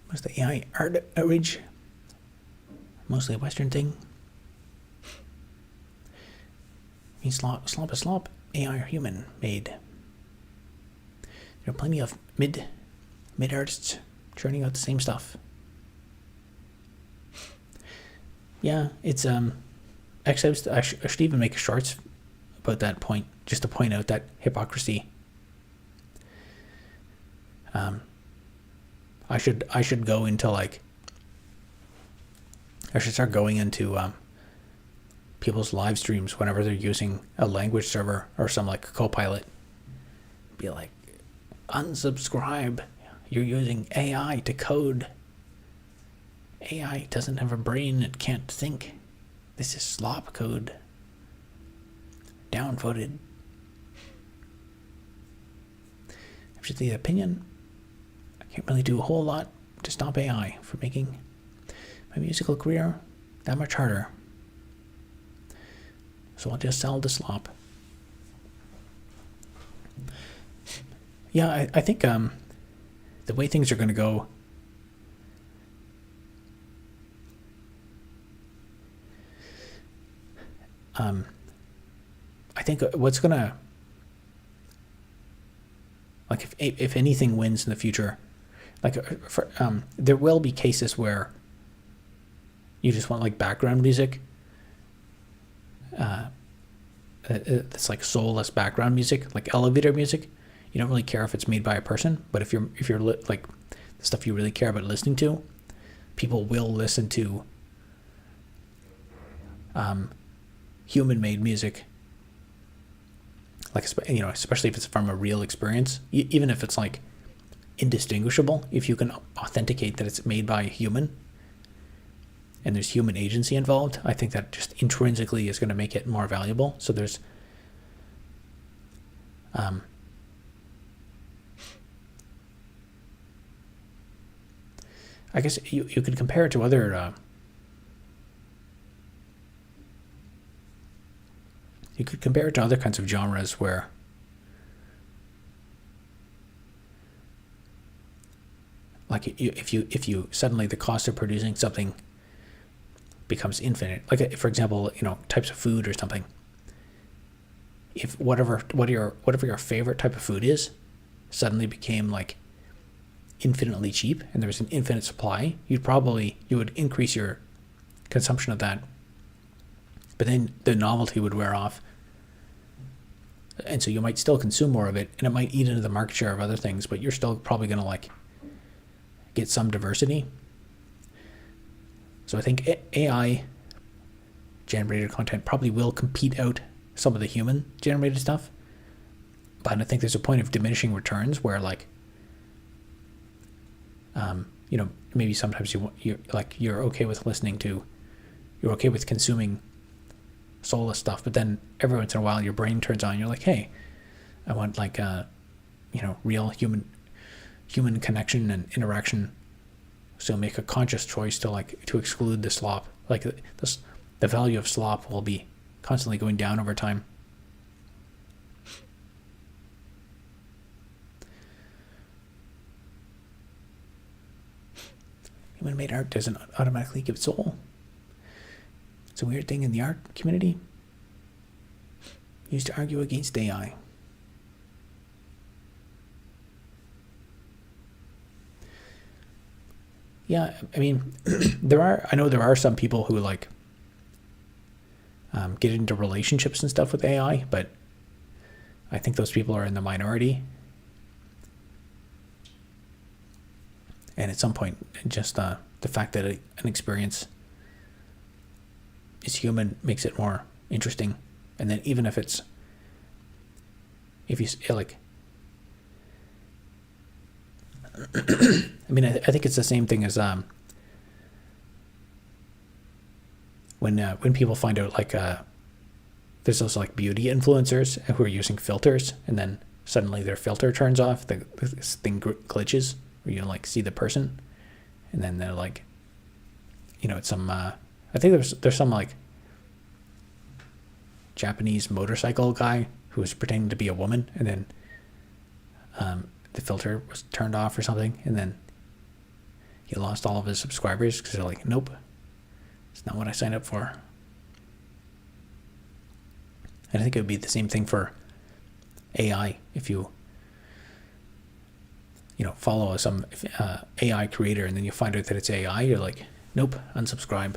What's the AI art outrage? Mostly a Western thing. I mean, slop is slop. AI or human made. There are plenty of mid artists churning out the same stuff. Yeah, it's actually I should even make a shorts about that point, just to point out that hypocrisy. I should go into like, I should start going into people's live streams whenever they're using a language server or some like Copilot. Be like, unsubscribe. You're using AI to code. AI doesn't have a brain. It can't think. This is slop code. Downvoted. Actually, the opinion. can't really do a whole lot to stop AI from making my musical career that much harder. So I'll just sell the slop. Yeah, I think the way things are going to go, I think what's going to, like if anything wins in the future, like there will be cases where you just want like background music. It's like soulless background music, like elevator music. You don't really care if it's made by a person, but if you're like the stuff you really care about listening to, people will listen to human-made music. Like, especially if it's from a real experience, even if it's like indistinguishable, if you can authenticate that it's made by a human and there's human agency involved, I think that just intrinsically is going to make it more valuable. So there's I guess you could compare it to other you could compare it to other kinds of genres where like if you suddenly the cost of producing something becomes infinite, like for example, types of food or something. If whatever your favorite type of food is suddenly became like infinitely cheap and there was an infinite supply, you would increase your consumption of that, but then the novelty would wear off, and so you might still consume more of it, and it might eat into the market share of other things, but you're still probably going to like get some diversity. So I think AI generated content probably will compete out some of the human generated stuff, but I think there's a point of diminishing returns where like maybe sometimes you're okay with you're okay with consuming soulless stuff, but then every once in a while your brain turns on, you're like, hey, I want like real human connection and interaction. So make a conscious choice to exclude the slop. Like the value of slop will be constantly going down over time. Human-made art doesn't automatically give soul. It's a weird thing in the art community. Used to argue against AI. Yeah, I mean, I know there are some people who like get into relationships and stuff with AI, but I think those people are in the minority. And at some point, just the fact that an experience is human makes it more interesting. And then even if you like, I mean, I think it's the same thing as when people find out like there's those like beauty influencers who are using filters, and then suddenly their filter turns off, this thing glitches where you like see the person, and then they're like, it's some I think there's some like Japanese motorcycle guy who was pretending to be a woman, and then the filter was turned off or something, and then he lost all of his subscribers because they're like, nope, it's not what I signed up for. And I think it would be the same thing for AI. If you follow some AI creator and then you find out that it's AI, you're like, nope, unsubscribe.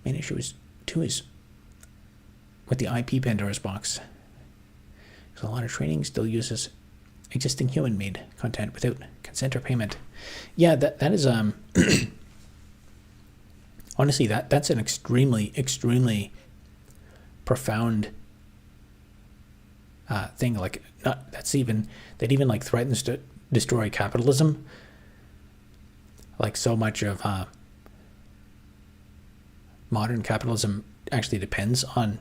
Main issue too is with the IP Pandora's box. Because a lot of training still uses existing human-made content without consent or payment. Yeah, that is honestly that's an extremely profound thing. Like that even like threatens to destroy capitalism. Like so much of modern capitalism actually depends on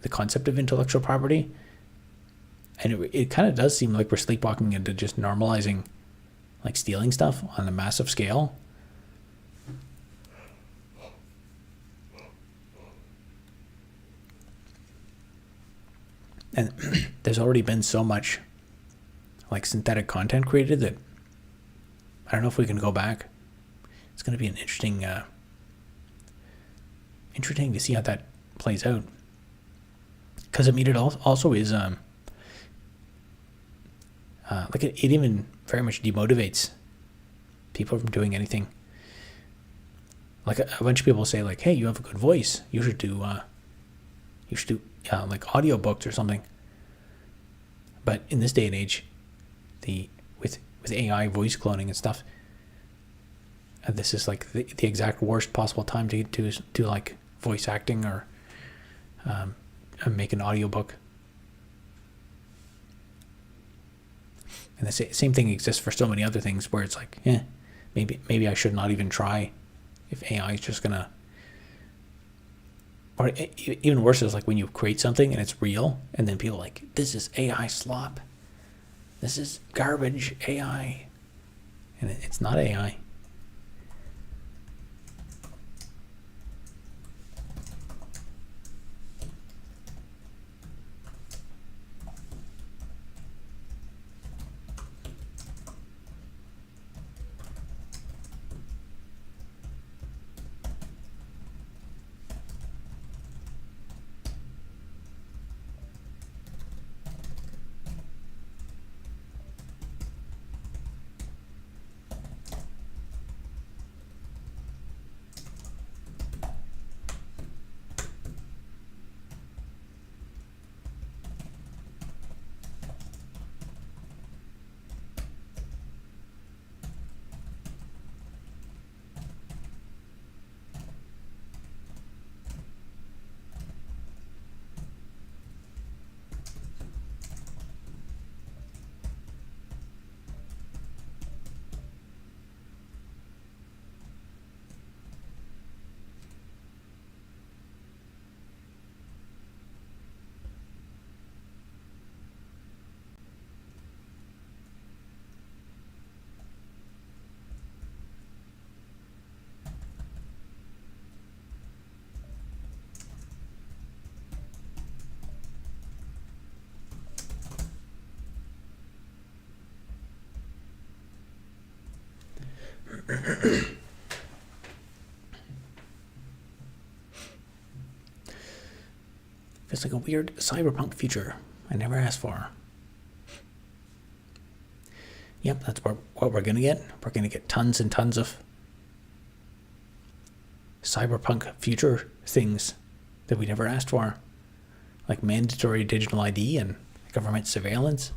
the concept of intellectual property, And it kind of does seem like we're sleepwalking into just normalizing like stealing stuff on a massive scale. And there's already been so much like synthetic content created that I don't know if we can go back. It's going to be an interesting to see how that plays out. Because I mean, it also is like it even very much demotivates people from doing anything. Like a bunch of people say like, hey, you have a good voice, you should do like audiobooks or something. But in this day and age, with AI voice cloning and stuff, this is like the exact worst possible time to do like voice acting or make an audiobook. And the same thing exists for so many other things where it's like, maybe I should not even try if AI is just gonna. Or even worse is like when you create something and it's real, and then people are like, this is AI slop. This is garbage AI. And it's not AI. It's like a weird cyberpunk future I never asked for. Yep, that's what we're going to get. We're going to get tons and tons of cyberpunk future things that we never asked for. Like mandatory digital ID and government surveillance.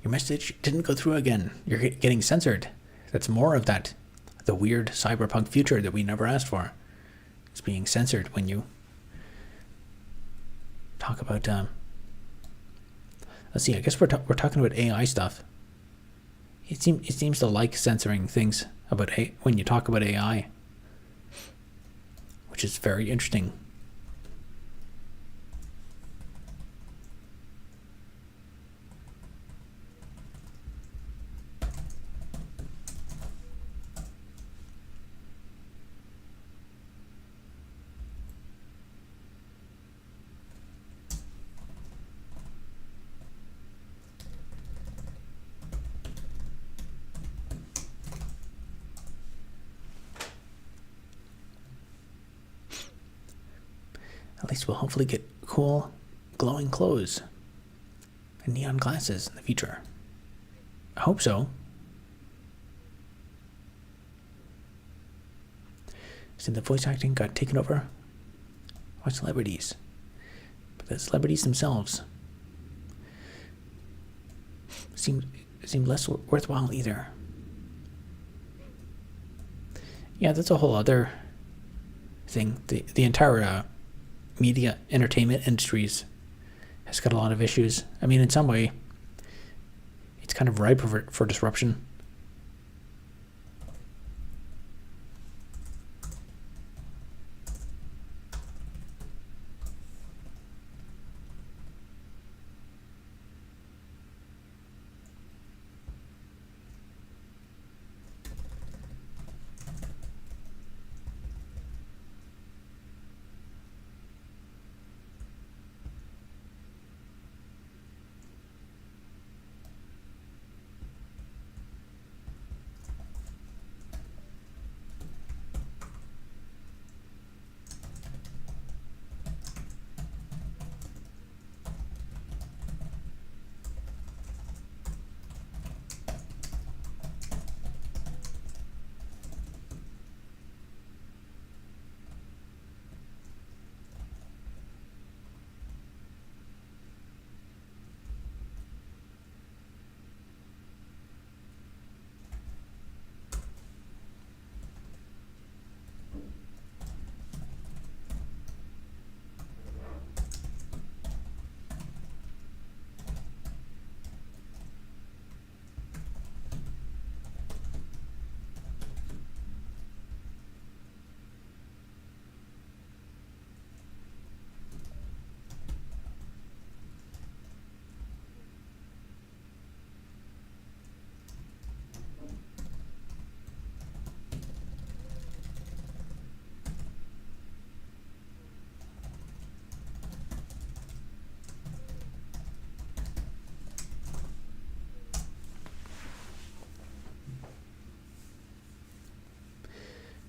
Your message didn't go through again. You're getting censored. That's more of that. The weird cyberpunk future that we never asked for. It's being censored when you talk about. Let's see. I guess we're talking about AI stuff. It seems to like censoring things about when you talk about AI, which is very interesting. At least we'll hopefully get cool, glowing clothes and neon glasses in the future. I hope so. So the voice acting got taken over by celebrities. But the celebrities themselves seemed less worthwhile either. Yeah, that's a whole other thing. The entire media entertainment industries has got a lot of issues. I mean, in some way, it's kind of ripe for disruption.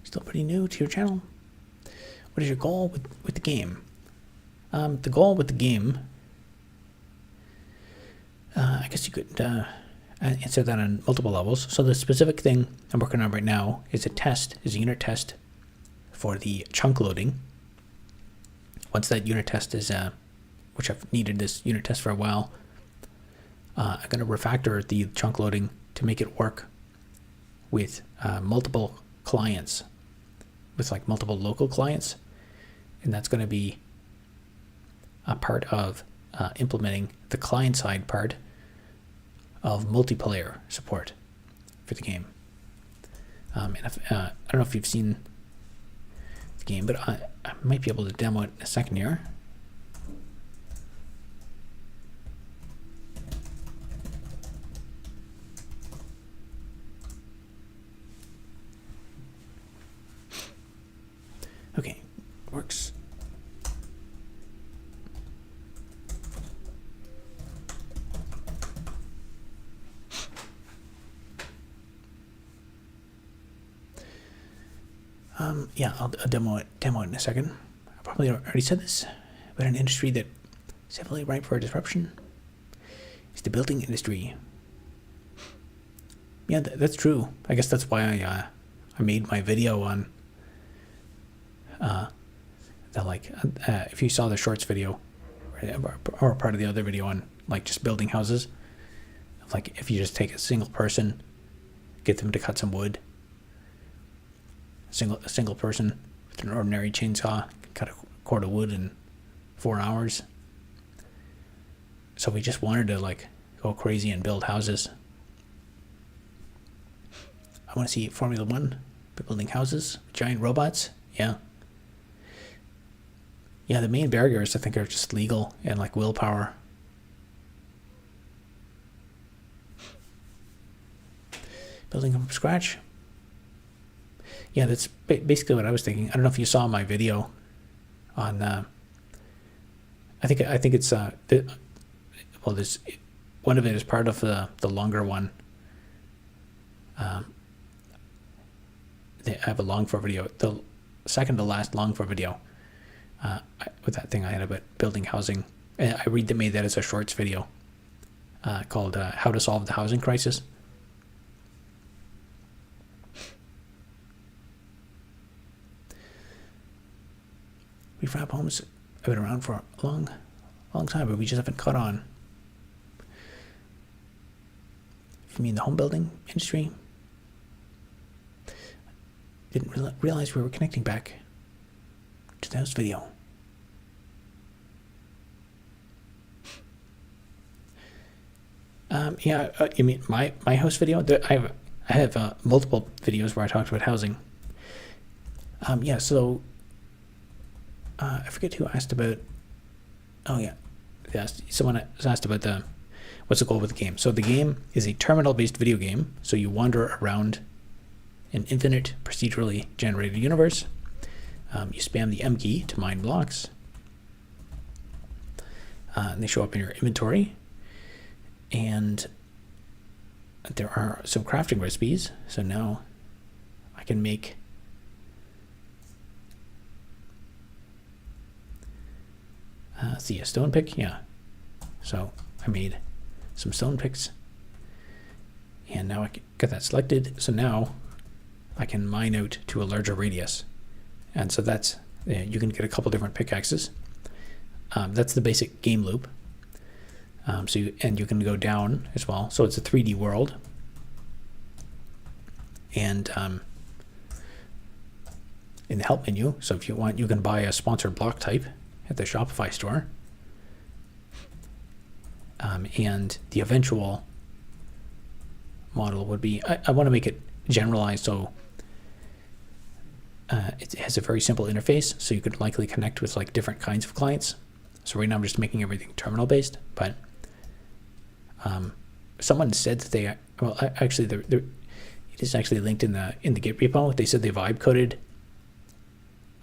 Still pretty new to your channel. What is your goal with the game? The goal with the game, I guess you could answer that on multiple levels. So the specific thing I'm working on right now is a unit test for the chunk loading. Once that unit test is, which I've needed this unit test for a while, I'm going to refactor the chunk loading to make it work with multiple clients, with like multiple local clients. And that's going to be a part of implementing the client side part of multiplayer support for the game. And if, I don't know if you've seen the game, but I might be able to demo it in a second here. Okay, works. Yeah, I'll demo it in a second. I probably already said this, but an industry that is heavily ripe for disruption is the building industry. Yeah, that's true. I guess that's why I made my video on if you saw the shorts video, or part of the other video on like just building houses, like if you just take a single person, get them to cut some wood, a single person with an ordinary chainsaw can cut a cord of wood in 4 hours. So we just wanted to like go crazy and build houses. I want to see Formula 1 building houses, giant robots. Yeah, the main barriers I think are just legal and like willpower. Building from scratch. Yeah, that's basically what I was thinking. I don't know if you saw my video on. I think it's there's one of it is part of the longer one. I have a long form video. The second to last long form video. With that thing I had about building housing. I made that as a shorts video called How to Solve the Housing Crisis. Refurb homes have been around for a long time, but we just haven't caught on. If you mean the home building industry, didn't realize we were connecting back to the house video. You mean my house video? I have multiple videos where I talked about housing. So I forget who asked about. Oh yeah, someone asked about what's the goal with the game. So the game is a terminal-based video game. So you wander around an infinite procedurally generated universe. You spam the M key to mine blocks, and they show up in your inventory. And there are some crafting recipes. So now I can make see a stone pick. Yeah. So I made some stone picks, and now I get that selected. So now I can mine out to a larger radius, and so that's you can get a couple different pickaxes. That's the basic game loop. You can go down as well. So it's a 3D world, and in the help menu. So if you want, you can buy a sponsored block type at the Shopify store. And the eventual model would be, I want to make it generalized, so it has a very simple interface, so you could likely connect with like different kinds of clients. So right now I'm just making everything terminal based, but someone said that it is actually linked in the Git repo. They said they vibe coded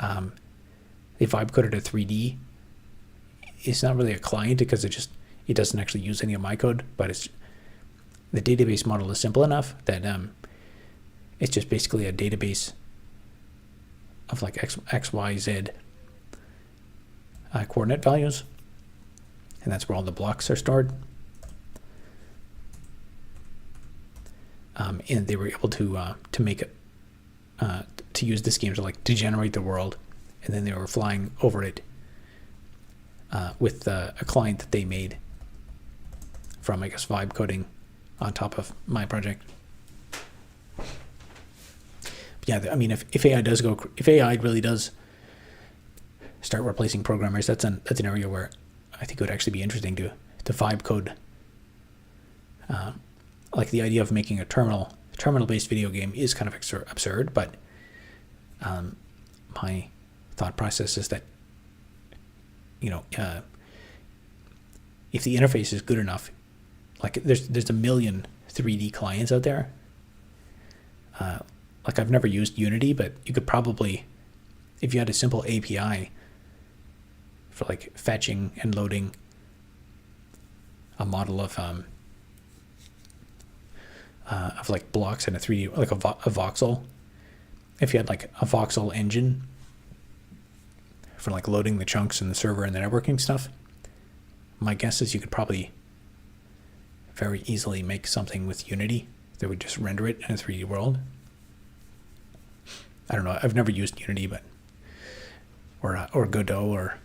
a 3D. It's not really a client because it doesn't actually use any of my code, but the database model is simple enough that it's just basically a database of like X, Y, Z coordinate values, and that's where all the blocks are stored. And they were able to make it to use this game to generate the world, and then they were flying over it with a client that they made from, I guess, vibe coding on top of my project. But yeah, I mean, if AI really does start replacing programmers, that's an area where I think it would actually be interesting to vibe code. Like the idea of making a terminal-based video game is kind of absurd, but my thought process is that, if the interface is good enough, like there's a million 3D clients out there. Like I've never used Unity, but you could probably, if you had a simple API for like fetching and loading a model of like blocks in a 3D, like a voxel. If you had like a voxel engine for like loading the chunks in the server and the networking stuff, my guess is you could probably very easily make something with Unity that would just render it in a 3D world. I don't know. I've never used Unity, but or Godot, or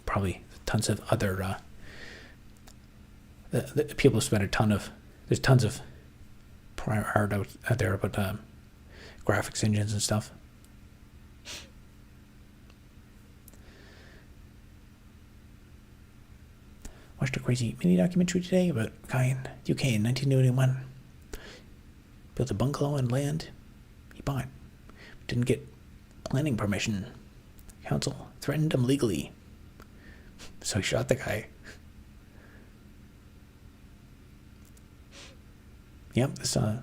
probably tons of other. The people spend there's tons of prior art out there about graphics engines and stuff. Watched a crazy mini documentary today about a guy in the UK in 1991. Built a bungalow on land he bought. Didn't get planning permission. Council threatened him legally. So he shot the guy. Yep, I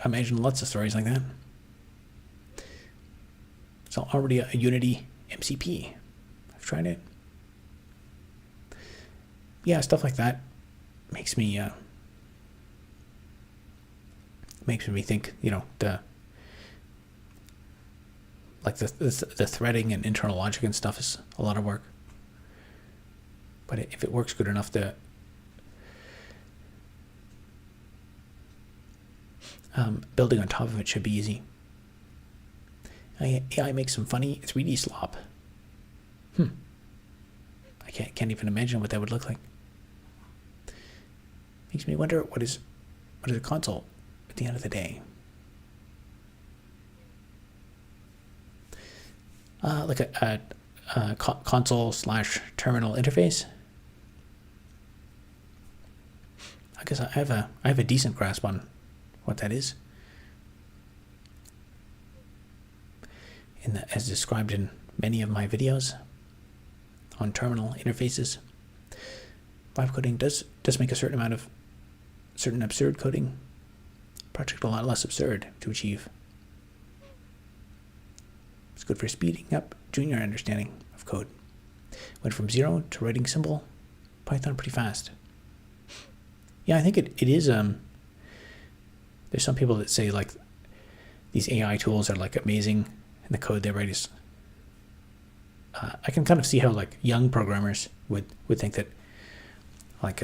imagine lots of stories like that. So already a Unity MCP. I've tried it. Yeah, stuff like that makes me think, the threading and internal logic and stuff is a lot of work. But if it works good enough, building on top of it should be easy. AI makes some funny 3D slop. I can't even imagine what that would look like. Makes me wonder what is a console at the end of the day. Like a console / terminal interface. I guess I have a decent grasp on what that is. As described in many of my videos on terminal interfaces, vibe coding does make a certain amount of certain absurd coding project a lot less absurd to achieve. It's good for speeding up junior understanding of code. Went from 0 to writing simple Python pretty fast. Yeah, I think it is. There's some people that say like these AI tools are like amazing, and the code they write is. I can kind of see how like young programmers would think that like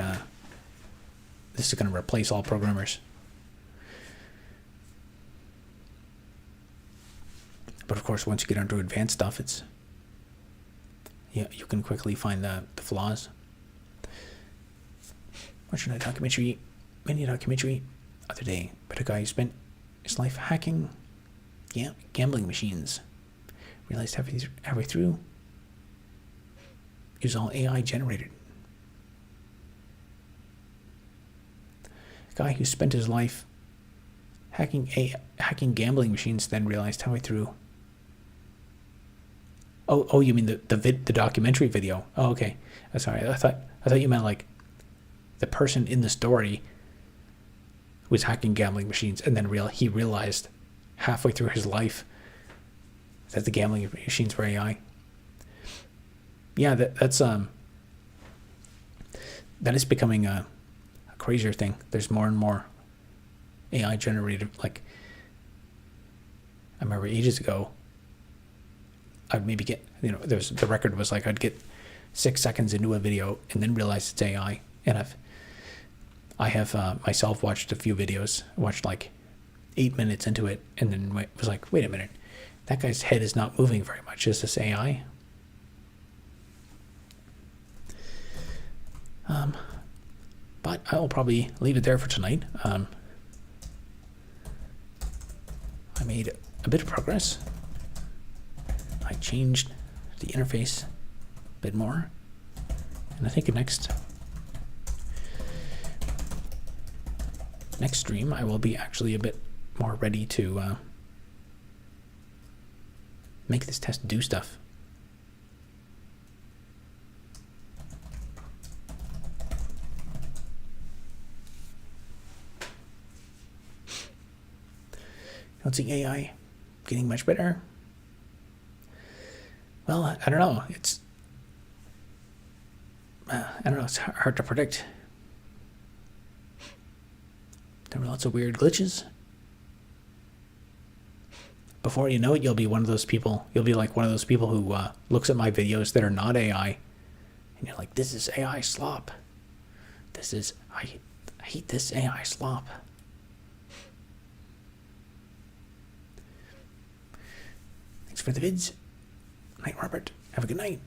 this is going to replace all programmers. But of course, once you get into advanced stuff, it's you can quickly find the flaws. Watching a mini documentary other day about a guy who spent his life hacking gambling machines. Realized halfway through it was all AI generated. A guy who spent his life hacking gambling machines then realized halfway through. Oh, you mean the documentary video? Oh, okay. Sorry, I thought you meant like the person in the story was hacking gambling machines, and then he realized halfway through his life that the gambling machines were AI. Yeah, that is becoming a crazier thing. There's more and more AI generated. Like, I remember ages ago, I'd maybe get, the record was like I'd get 6 seconds into a video and then realize it's AI. And I have myself watched a few videos, watched like 8 minutes into it, and then was like, wait a minute, that guy's head is not moving very much. Is this AI? But I will probably leave it there for tonight. I made a bit of progress. I changed the interface a bit more, and I think next stream I will be actually a bit more ready to make this test do stuff. Don't see AI getting much better. Well, I don't know. It's hard to predict. There were lots of weird glitches. Before you know it, you'll be one of those people. You'll be like one of those people who looks at my videos that are not AI, and you're like, "This is AI slop. I hate this AI slop." Thanks for the vids. Night, Robert. Have a good night.